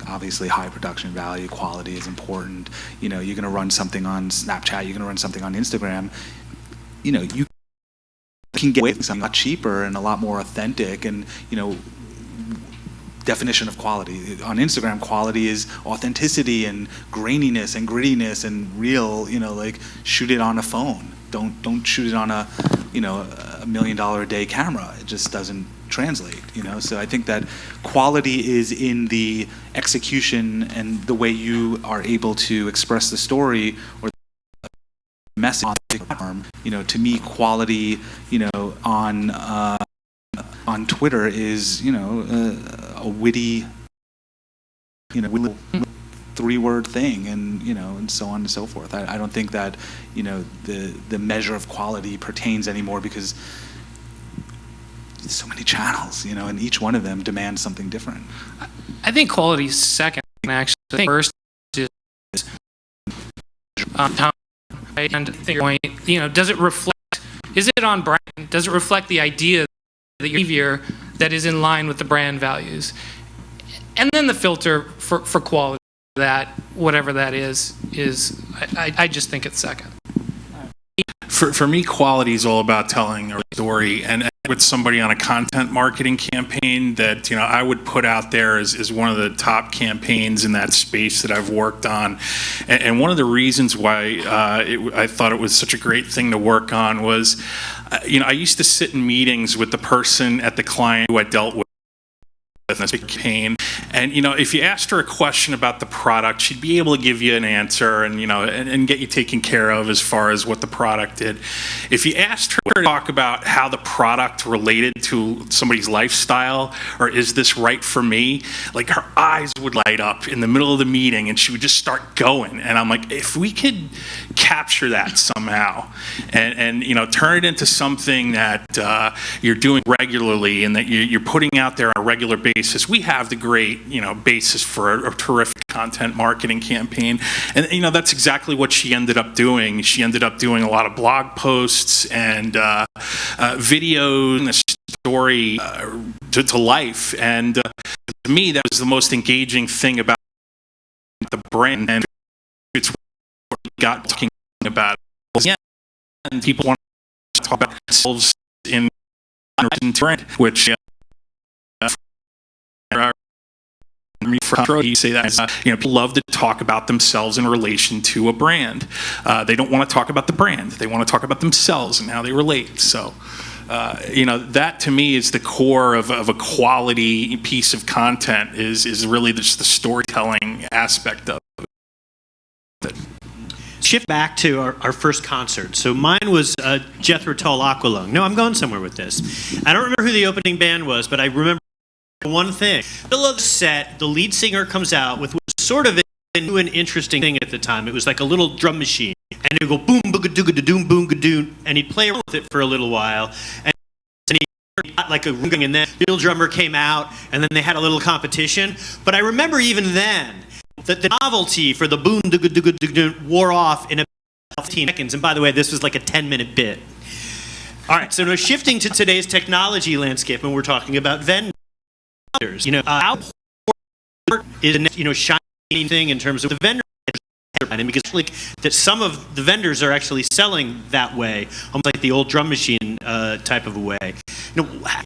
obviously high production value. Quality is important. You're going to run something on Snapchat. You're going to run something on Instagram. You can get away with something a lot cheaper and a lot more authentic, and definition of quality on Instagram. Quality is authenticity and graininess and grittiness and real. Shoot it on a phone. Don't shoot it on a $1 million a day camera. It just doesn't translate. So I think that quality is in the execution and the way you are able to express the story or the message on the platform. To me, quality on Twitter is a witty 3-word thing, and so on and so forth. I don't think that the measure of quality pertains anymore, because there's so many channels, and each one of them demands something different.
I think quality is second, actually. I think first is and point. Does it reflect? Is it on brand? Does it reflect the idea that your behavior that is in line with the brand values? And then the filter for quality, that whatever that is I just think it's second.
For me, quality is all about telling a story, and with somebody on a content marketing campaign that I would put out there as one of the top campaigns in that space that I've worked on. And one of the reasons why I thought it was such a great thing to work on was, I used to sit in meetings with the person at the client who I dealt with in this campaign, and if you asked her a question about the product, she'd be able to give you an answer and and get you taken care of as far as what the product did. If you asked her to talk about how the product related to somebody's lifestyle, or is this right for me, like her eyes would light up in the middle of the meeting and she would just start going. And I'm like, if we could capture that somehow and turn it into something that you're doing regularly and that you're putting out there on a regular basis, we have the great basis for a terrific content marketing campaign. And that's exactly what she ended up doing. She ended up doing a lot of blog posts and videos and the story to life. And to me, that was the most engaging thing about the brand. And it's what we got talking about. Yeah, and people want to talk about themselves in brand, which you say that people love to talk about themselves in relation to a brand. They don't want to talk about the brand. They want to talk about themselves and how they relate. So, that to me is the core of a quality piece of content. Is really just the storytelling aspect of it.
Shift back to our first concert. So mine was Jethro Tull Aqualung. No, I'm going somewhere with this. I don't remember who the opening band was, but I remember one thing. Middle of the set, the lead singer comes out with what was sort of a new and interesting thing at the time. It was like a little drum machine, and it would go boom, booga dooga da doom, boom, gadoon, and he'd play around with it for a little while, and he got like a ring, and then the real drummer came out, and then they had a little competition. But I remember even then that the novelty for the boom, dooga dooga dooga wore off in about 15 seconds. And by the way, this was like a 10-minute bit. All right, so now shifting to today's technology landscape, and we're talking about vendors. How important is shiny thing in terms of the vendor, and because like that some of the vendors are actually selling that way, almost like the old drum machine type of a way.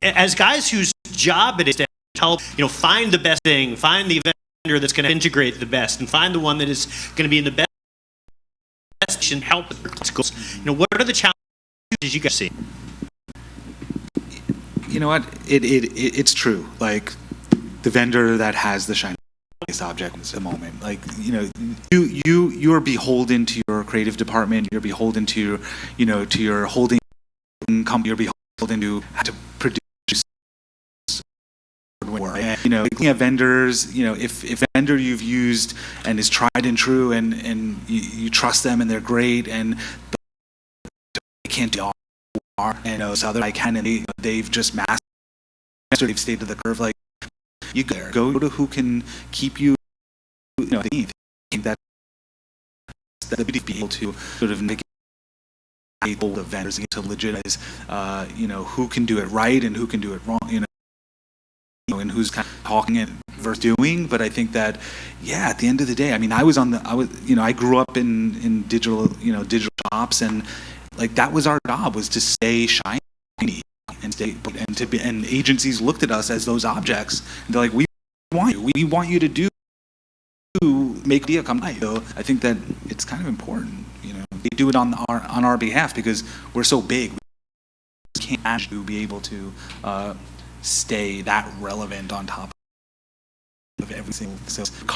As guys whose job it is to help find the best thing, find the vendor that's going to integrate the best, and find the one that is going to be in the best and help with their goals. What are the challenges you guys see?
You know what? It's true. Like the vendor that has the shiniest object at the moment. Like you are beholden to your creative department. You're beholden to to your holding company. You're beholden to how to produce. And, looking at vendors, if a vendor you've used and is tried and true, and you trust them and they're great, and they can't do all. And other I can, and they've just mastered. They've stayed to the curve. Like you go to who can keep you. I think that the be able to sort of make the vendors to legitimize, who can do it right and who can do it wrong. And who's kind of talking it versus doing. But I think that, at the end of the day, I mean, I grew up in digital, digital shops, and like that was our job, was to stay shiny and agencies looked at us as those objects, and they're like, we want you to make media come life. So I think that it's kind of important, they do it on our behalf because we're so big. We can't actually be able to stay that relevant on top of every single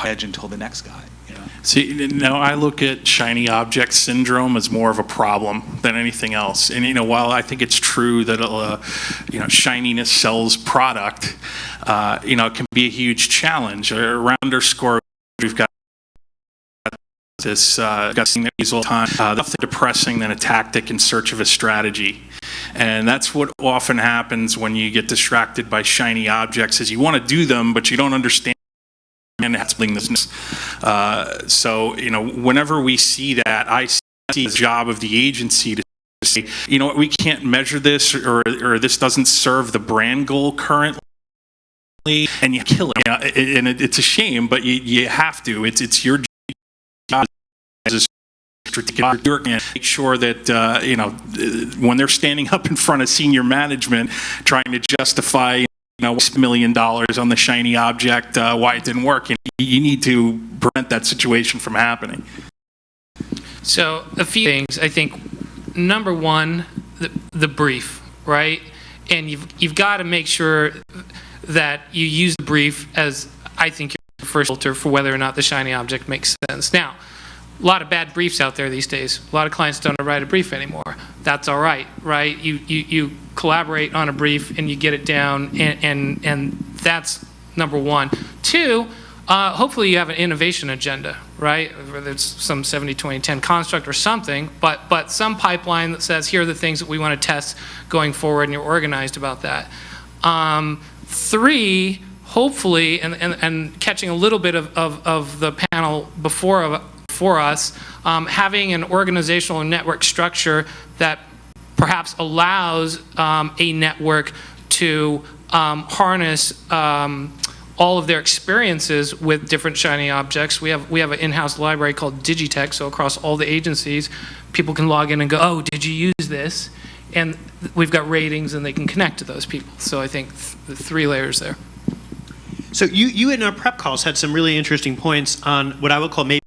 edge until the next guy.
See, now I look at shiny object syndrome as more of a problem than anything else. And while I think it's true that shininess sells product, it can be a huge challenge. Around our score, we've got this thing that we use all the time. Nothing depressing than a tactic in search of a strategy. And that's what often happens when you get distracted by shiny objects, is you want to do them, but you don't understand this. So, whenever we see that, I see the job of the agency to say, we can't measure this, or this doesn't serve the brand goal currently. and you kill it. And it's a shame, but you have to. It's your job as a strategic and make sure that when they're standing up in front of senior management trying to justify $1 million on the shiny object, why it didn't work, you need to prevent that situation from happening.
So a few things. I think number one, the brief, right? And you've got to make sure that you use the brief as, I think, your first filter for whether or not the shiny object makes sense. Now, a lot of bad briefs out there these days. A lot of clients don't write a brief anymore. That's all right, right? You collaborate on a brief and you get it down, and that's number one. Two, hopefully you have an innovation agenda, right? Whether it's some 70-20-10 construct or something, but some pipeline that says here are the things that we want to test going forward, and you're organized about that. Three, hopefully, and catching a little bit of the panel before us, having an organizational and network structure that perhaps allows a network to harness all of their experiences with different shiny objects. We have an in-house library called Digitech, so across all the agencies, people can log in and go, oh, did you use this? And we've got ratings and they can connect to those people. So I think the three layers there.
So you in our prep calls had some really interesting points on what I would call maybe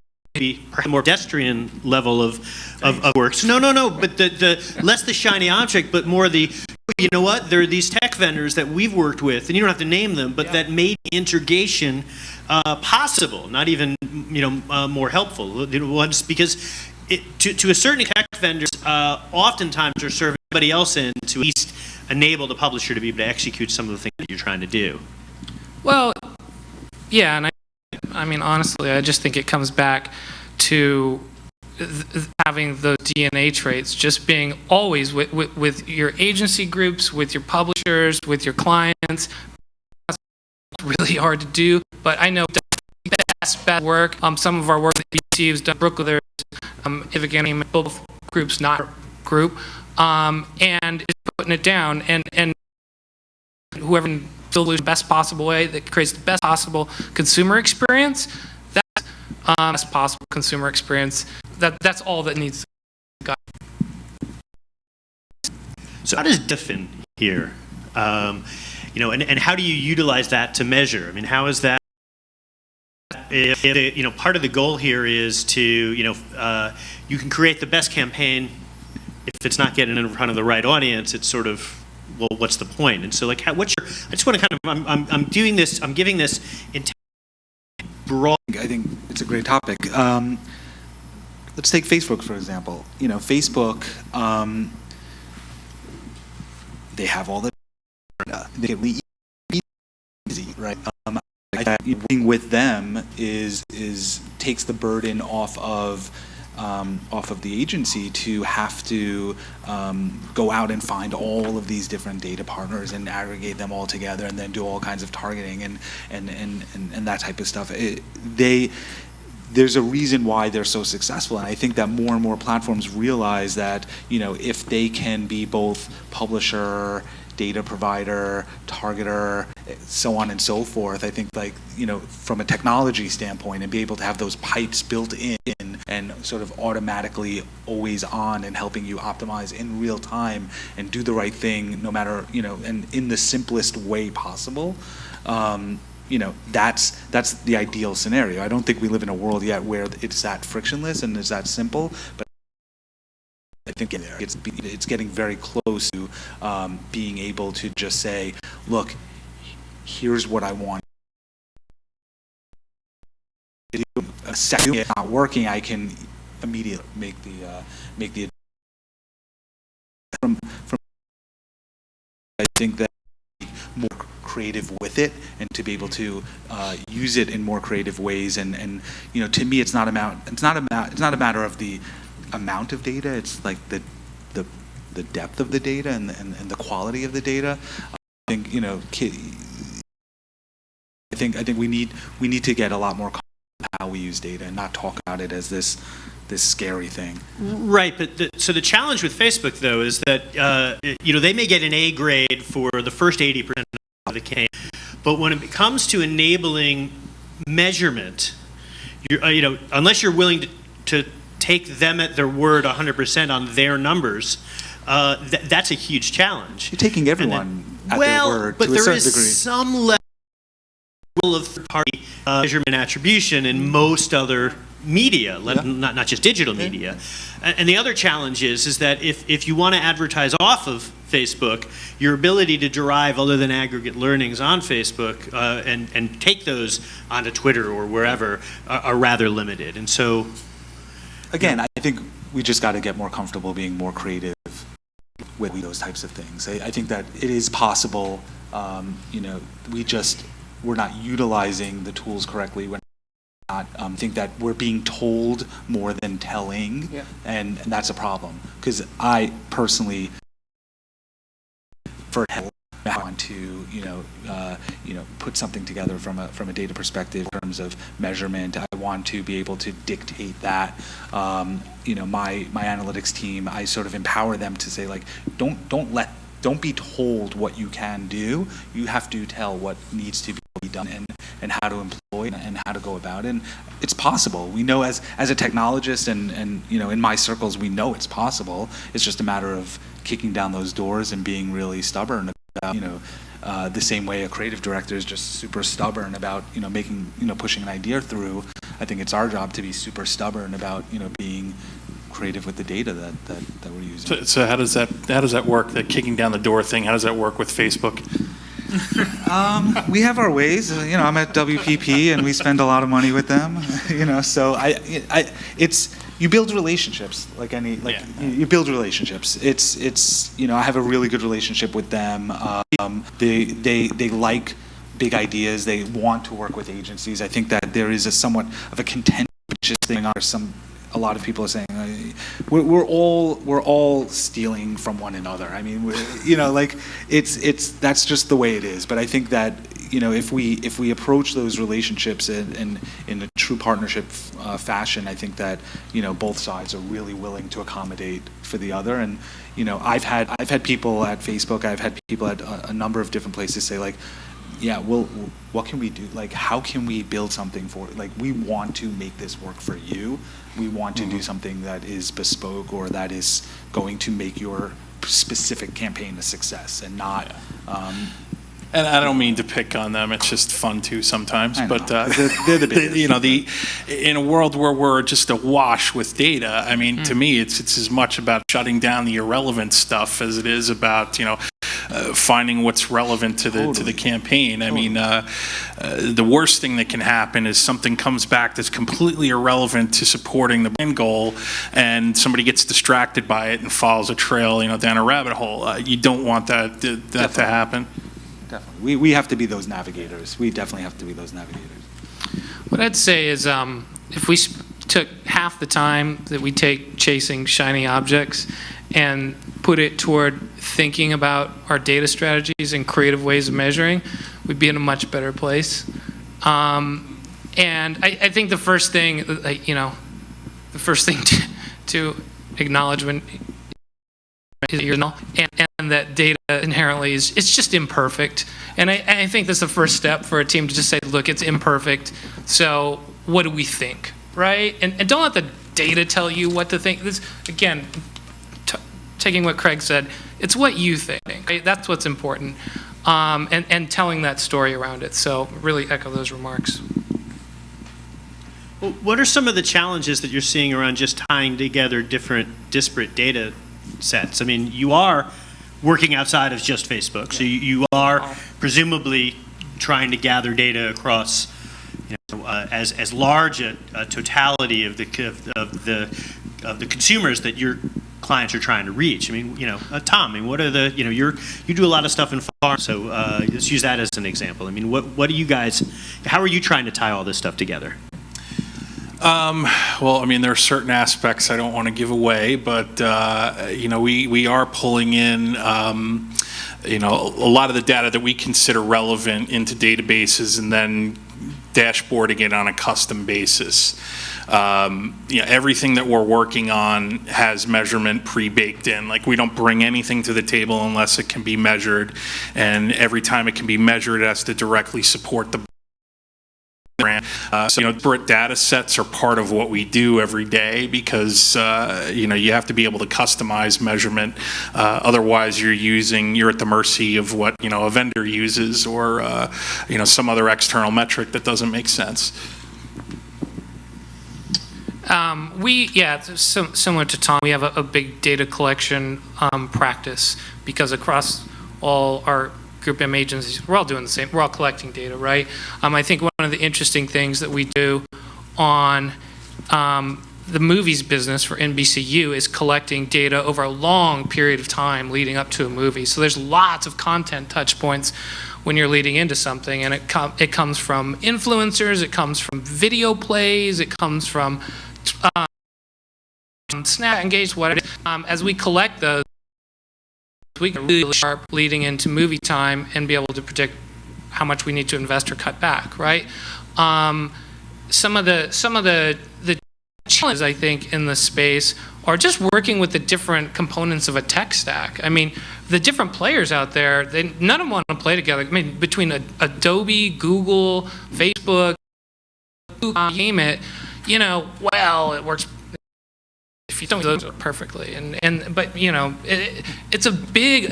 perhaps a more pedestrian level of work. So no, but the less the shiny object, but more the, you know what, there are these tech vendors that we've worked with, and you don't have to name them, but that made integration possible, not even more helpful. Once, because to a certain extent, tech vendors oftentimes are serving somebody else in to at least enable the publisher to be able to execute some of the things that you're trying to do.
Well, yeah, and I mean, honestly, I just think it comes back to having those DNA traits, just being always with your agency groups, with your publishers, with your clients. That's really hard to do, but I know best work. Some of our work that BC has done, Brooklyn, there's both groups, not group, and is putting it down, and whoever can build the best possible way that creates the best possible consumer experience. That's best possible consumer experience. That's all that needs to go.
So how does different here? And how do you utilize that to measure? I mean, how is that? If part of the goal here is to, you can create the best campaign. If it's not getting in front of the right audience, it's sort of, well, what's the point? And so, like, what's your? I just want to kind of, I'm giving this broad.
I think it's a great topic. Let's take Facebook, for example. Facebook, they have all the data. They can be easy, right? Working with them takes the burden off of the agency to have to go out and find all of these different data partners and aggregate them all together and then do all kinds of targeting and that type of stuff. There's a reason why they're so successful, and I think that more and more platforms realize that if they can be both publisher, data provider, targeter, so on and so forth. I think from a technology standpoint, and be able to have those pipes built in and sort of automatically always on and helping you optimize in real time and do the right thing no matter, and in the simplest way possible. That's the ideal scenario. I don't think we live in a world yet where it's that frictionless and it's that simple, but I think it's getting very close to being able to just say, look, here's what I want. A second it's not working, I can immediately make the from I think that more creative with it and to be able to use it in more creative ways and to me it's not a matter of the amount of data, it's like the depth of the data and the quality of the data. I think I think we need to get a lot more how we use data and not talk about it as this scary thing.
Right, but so the challenge with Facebook though is that they may get an A grade for the first 80% of the campaign, But when it comes to enabling measurement, unless you're willing to take them at their word 100% on their numbers, that's a huge challenge.
You're taking everyone at their word to a certain degree.
But there is some level of third-party measurement and attribution in most other media, not just digital media. And the other challenge is that if you want to advertise off of Facebook, your ability to derive other than aggregate learnings on Facebook and take those onto Twitter or wherever are rather limited. And so,
again, I think we just got to get more comfortable being more creative with those types of things. I think that it is possible. We're not utilizing the tools correctly. We're not think that we're being told more than telling, and that's a problem. Because I personally, for help, I want to put something together from a data perspective in terms of measurement. I want to be able to dictate that. My analytics team, I sort of empower them to say, like, don't be told what you can do. You have to tell what needs to be done and how to employ and how to go about it. And it's possible. We know as a technologist and in my circles, we know it's possible. It's just a matter of kicking down those doors and being really stubborn about, the same way a creative director is just super stubborn about, pushing an idea through. I think it's our job to be super stubborn about, being creative with the data that we're using.
So how does that work? That kicking down the door thing. How does that work with Facebook?
We have our ways. I'm at WPP and we spend a lot of money with them. So it's you build relationships you build relationships. It's I have a really good relationship with them. They like big ideas. They want to work with agencies. I think that there is a somewhat of a contentious thing on a lot of people are saying we're all stealing from one another. I mean, that's just the way it is. But I think that if we approach those relationships in a true partnership fashion, I think that both sides are really willing to accommodate for the other. And I've had people at Facebook, I've had people at a number of different places say, like, yeah, well, what can we do? Like, how can we build something we want to make this work for you. We want to do something that is bespoke or that is going to make your specific campaign a success and not.
And I don't mean to pick on them. It's just fun too sometimes. But
they're the biggest.
In a world where we're just awash with data, I mean, to me, it's as much about shutting down the irrelevant stuff as it is about finding what's relevant to the campaign. I mean, the worst thing that can happen is something comes back that's completely irrelevant to supporting the brand goal, and somebody gets distracted by it and follows a trail, down a rabbit hole. You don't want that to happen.
Definitely, we have to be those navigators. We definitely have to be those navigators.
What I'd say is, if we took half the time that we take chasing shiny objects and put it toward thinking about our data strategies and creative ways of measuring, we'd be in a much better place. And I think the first thing, to acknowledge when is and that data inherently it's just imperfect. And I think that's the first step for a team to just say, look, it's imperfect. So what do we think, right? And don't let the data tell you what to think. This, again, taking what Craig said, it's what you think, right? That's what's important, and telling that story around it. So really echo those remarks.
Well, what are some of the challenges that you're seeing around just tying together different disparate data sets? I mean, you are working outside of just Facebook, so you are presumably trying to gather data across as large a totality of the consumers that your clients are trying to reach. I mean, Tom, I mean, what are the, you do a lot of stuff in farm, so let's use that as an example. I mean, what do you guys, how are you trying to tie all this stuff together?
Well, I mean, there are certain aspects I don't want to give away, but we are pulling in a lot of the data that we consider relevant into databases and then dashboarding it on a custom basis. Everything that we're working on has measurement pre-baked in. Like, we don't bring anything to the table unless it can be measured, and every time it can be measured, it has to directly support the brand. Disparate data sets are part of what we do every day because, you have to be able to customize measurement. Otherwise, you're at the mercy of what, a vendor uses or, some other external metric that doesn't make sense.
Similar to Tom, we have a big data collection practice because across all our Group M agencies, we're all doing the same. We're all collecting data, right? I think one of the interesting things that we do on the movies business for NBCU is collecting data over a long period of time leading up to a movie. So there's lots of content touch points when you're leading into something, and it comes from influencers, it comes from video plays, it comes from Snap, Engage, whatever. As we collect those, we can really sharp leading into movie time and be able to predict how much we need to invest or cut back, right? Some of the challenges I think in the space are just working with the different components of a tech stack. I mean, the different players out there, none of them want to play together. I mean, between Adobe, Google, Facebook, you name it, it works. If you don't do those perfectly, but it's a big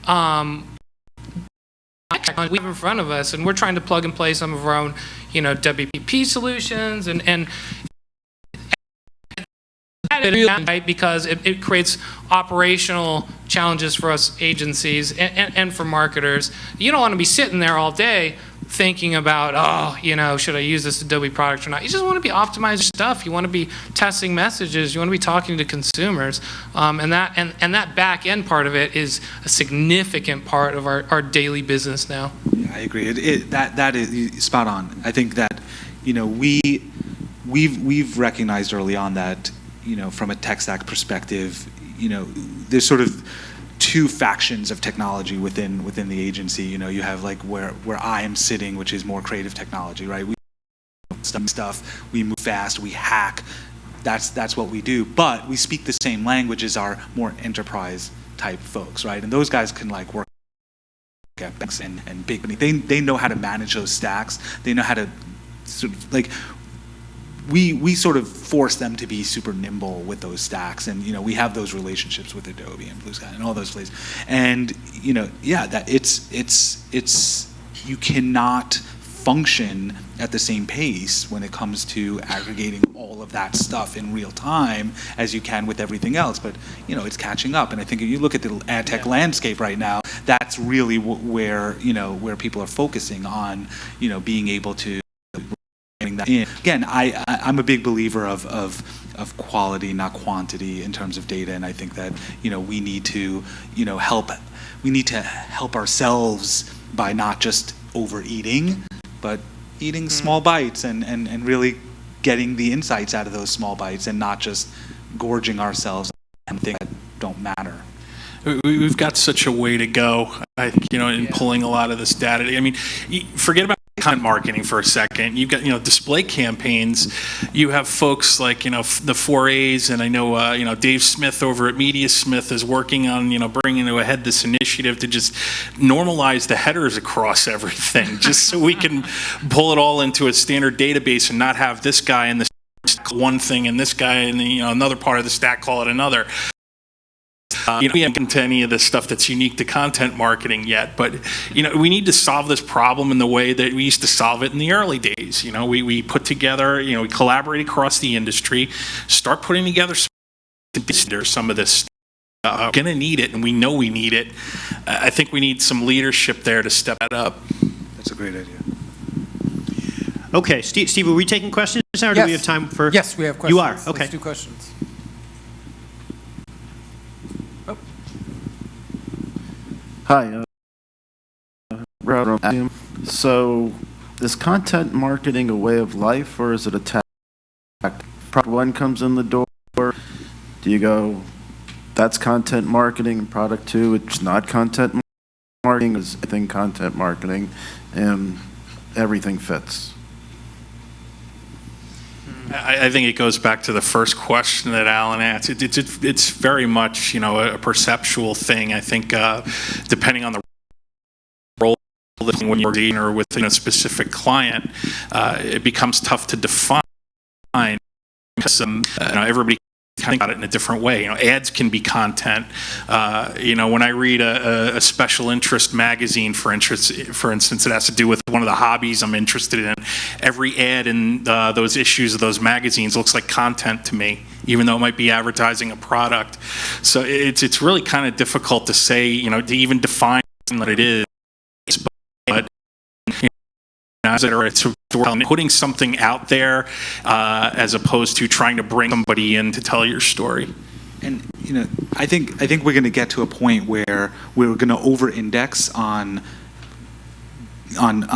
challenge we have in front of us, and we're trying to plug and play some of our own WPP solutions and right, because it creates operational challenges for us agencies and for marketers. You don't want to be sitting there all day thinking about, should I use this Adobe product or not? You just want to be optimizing stuff. You want to be testing messages. You want to be talking to consumers. And that back end part of it is a significant part of our daily business now.
Yeah, I agree. That is spot on. I think that, we've recognized early on that, from a tech stack perspective, there's sort of two factions of technology within the agency. You have like where I am sitting, which is more creative technology, right? We stuff, we move fast, we hack. That's what we do. But we speak the same language as our more enterprise type folks, right? And those guys can like work at banks and big. They know how to manage those stacks. They know how to sort of like. We sort of force them to be super nimble with those stacks, and we have those relationships with Adobe and Blue Sky and all those places. And that it's you cannot function at the same pace when it comes to aggregating all of that stuff in real time as you can with everything else. But it's catching up, and I think if you look at the ad tech landscape right now, that's really where people are focusing on being able to. That in. Again, I'm a big believer of quality, not quantity, in terms of data, and I think that we need to help ourselves by not just overeating, but eating small bites and really getting the insights out of those small bites, and not just gorging ourselves on things that don't matter.
We've got such a way to go, I think, in pulling a lot of this data. I mean, forget about content marketing for a second. You've got, display campaigns. You have folks like, the 4As, and I know, Dave Smith over at MediaSmith is working on, bringing to a head this initiative to just normalize the headers across everything, just so we can pull it all into a standard database and not have this guy in the one thing and this guy in the, another part of the stack call it another. We haven't gotten to any of the stuff that's unique to content marketing yet, but we need to solve this problem in the way that we used to solve it in the early days. We put together, we collaborate across the industry, start putting together some of this. We're going to need it, and we know we need it. I think we need some leadership there to step that up.
That's a great idea.
Okay, Steve, are we taking questions now, or do we have time for?
Yes, we have questions.
You are, okay.
Let's do questions.
Hi, so is content marketing a way of life, or is it a tactic? Product one comes in the door, do you go, that's content marketing, and product two, it's not content marketing, is I think content marketing, and everything fits?
I think it goes back to the first question that Alan asked. It's very much, a perceptual thing. I think depending on the role when you're dealing or within a specific client, it becomes tough to define because everybody think about it in a different way. Ads can be content. When I read a special interest magazine, for instance, it has to do with one of the hobbies I'm interested in. Every ad in those issues of those magazines looks like content to me, even though it might be advertising a product. So it's really kind of difficult to say, to even define what it is. But it's putting something out there as opposed to trying to bring somebody in to tell your story.
And I think we're going to get to a point where we're going to over-index on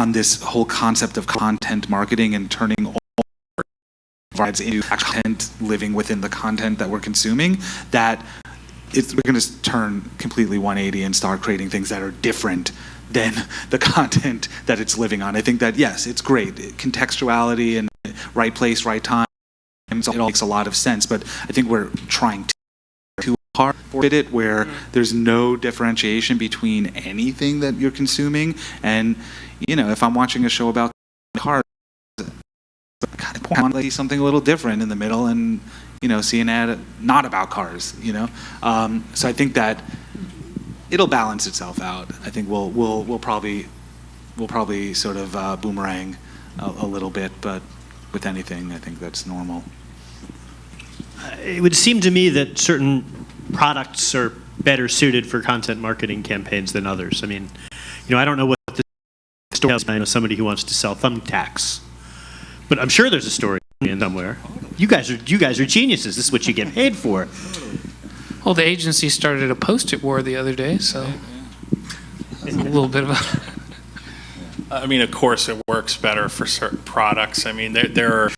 this whole concept of content marketing and turning all provides into content living within the content that we're consuming. That we're going to turn completely 180 and start creating things that are different than the content that it's living on. I think that, yes, it's great. Contextuality and right place, right time, it all makes a lot of sense, but I think we're trying too hard for it where there's no differentiation between anything that you're consuming. And, if I'm watching a show about cars, I want to see something a little different in the middle and, see an ad not about cars, So I think that it'll balance itself out. I think we'll probably sort of boomerang a little bit, but with anything, I think that's normal.
It would seem to me that certain products are better suited for content marketing campaigns than others. I mean, I don't know what the story is. I know somebody who wants to sell thumbtacks, but I'm sure there's a story in somewhere. You guys are geniuses. This is what you get paid for.
Well, the agency started a Post-it war the other day, so a little bit of a...
Of course, it works better for certain products. There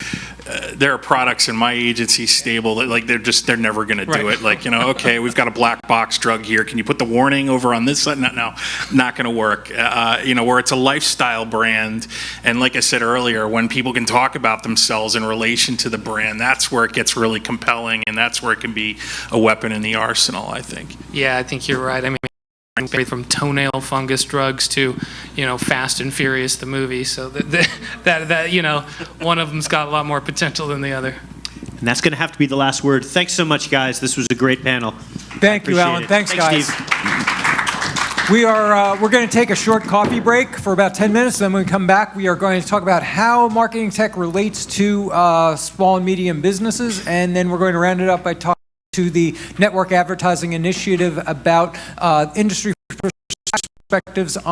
are products in my agency stable that they're never going to do it. Okay, we've got a black box drug here. Can you put the warning over on this side? No, not going to work. Where it's a lifestyle brand, and like I said earlier, when people can talk about themselves in relation to the brand, that's where it gets really compelling, and that's where it can be a weapon in the arsenal, I think.
Yeah, I think you're right. From toenail fungus drugs to, Fast and Furious the movie. So that one of them's got a lot more potential than the other.
And that's going to have to be the last word. Thanks so much, guys. This was a great panel.
Thank you, Alan. Thanks, guys.
Steve.
We're going to take a short coffee break for about 10 minutes. Then when we come back, we are going to talk about how marketing tech relates to small and medium businesses, and then we're going to round it up by talking to the Network Advertising Initiative about industry perspectives on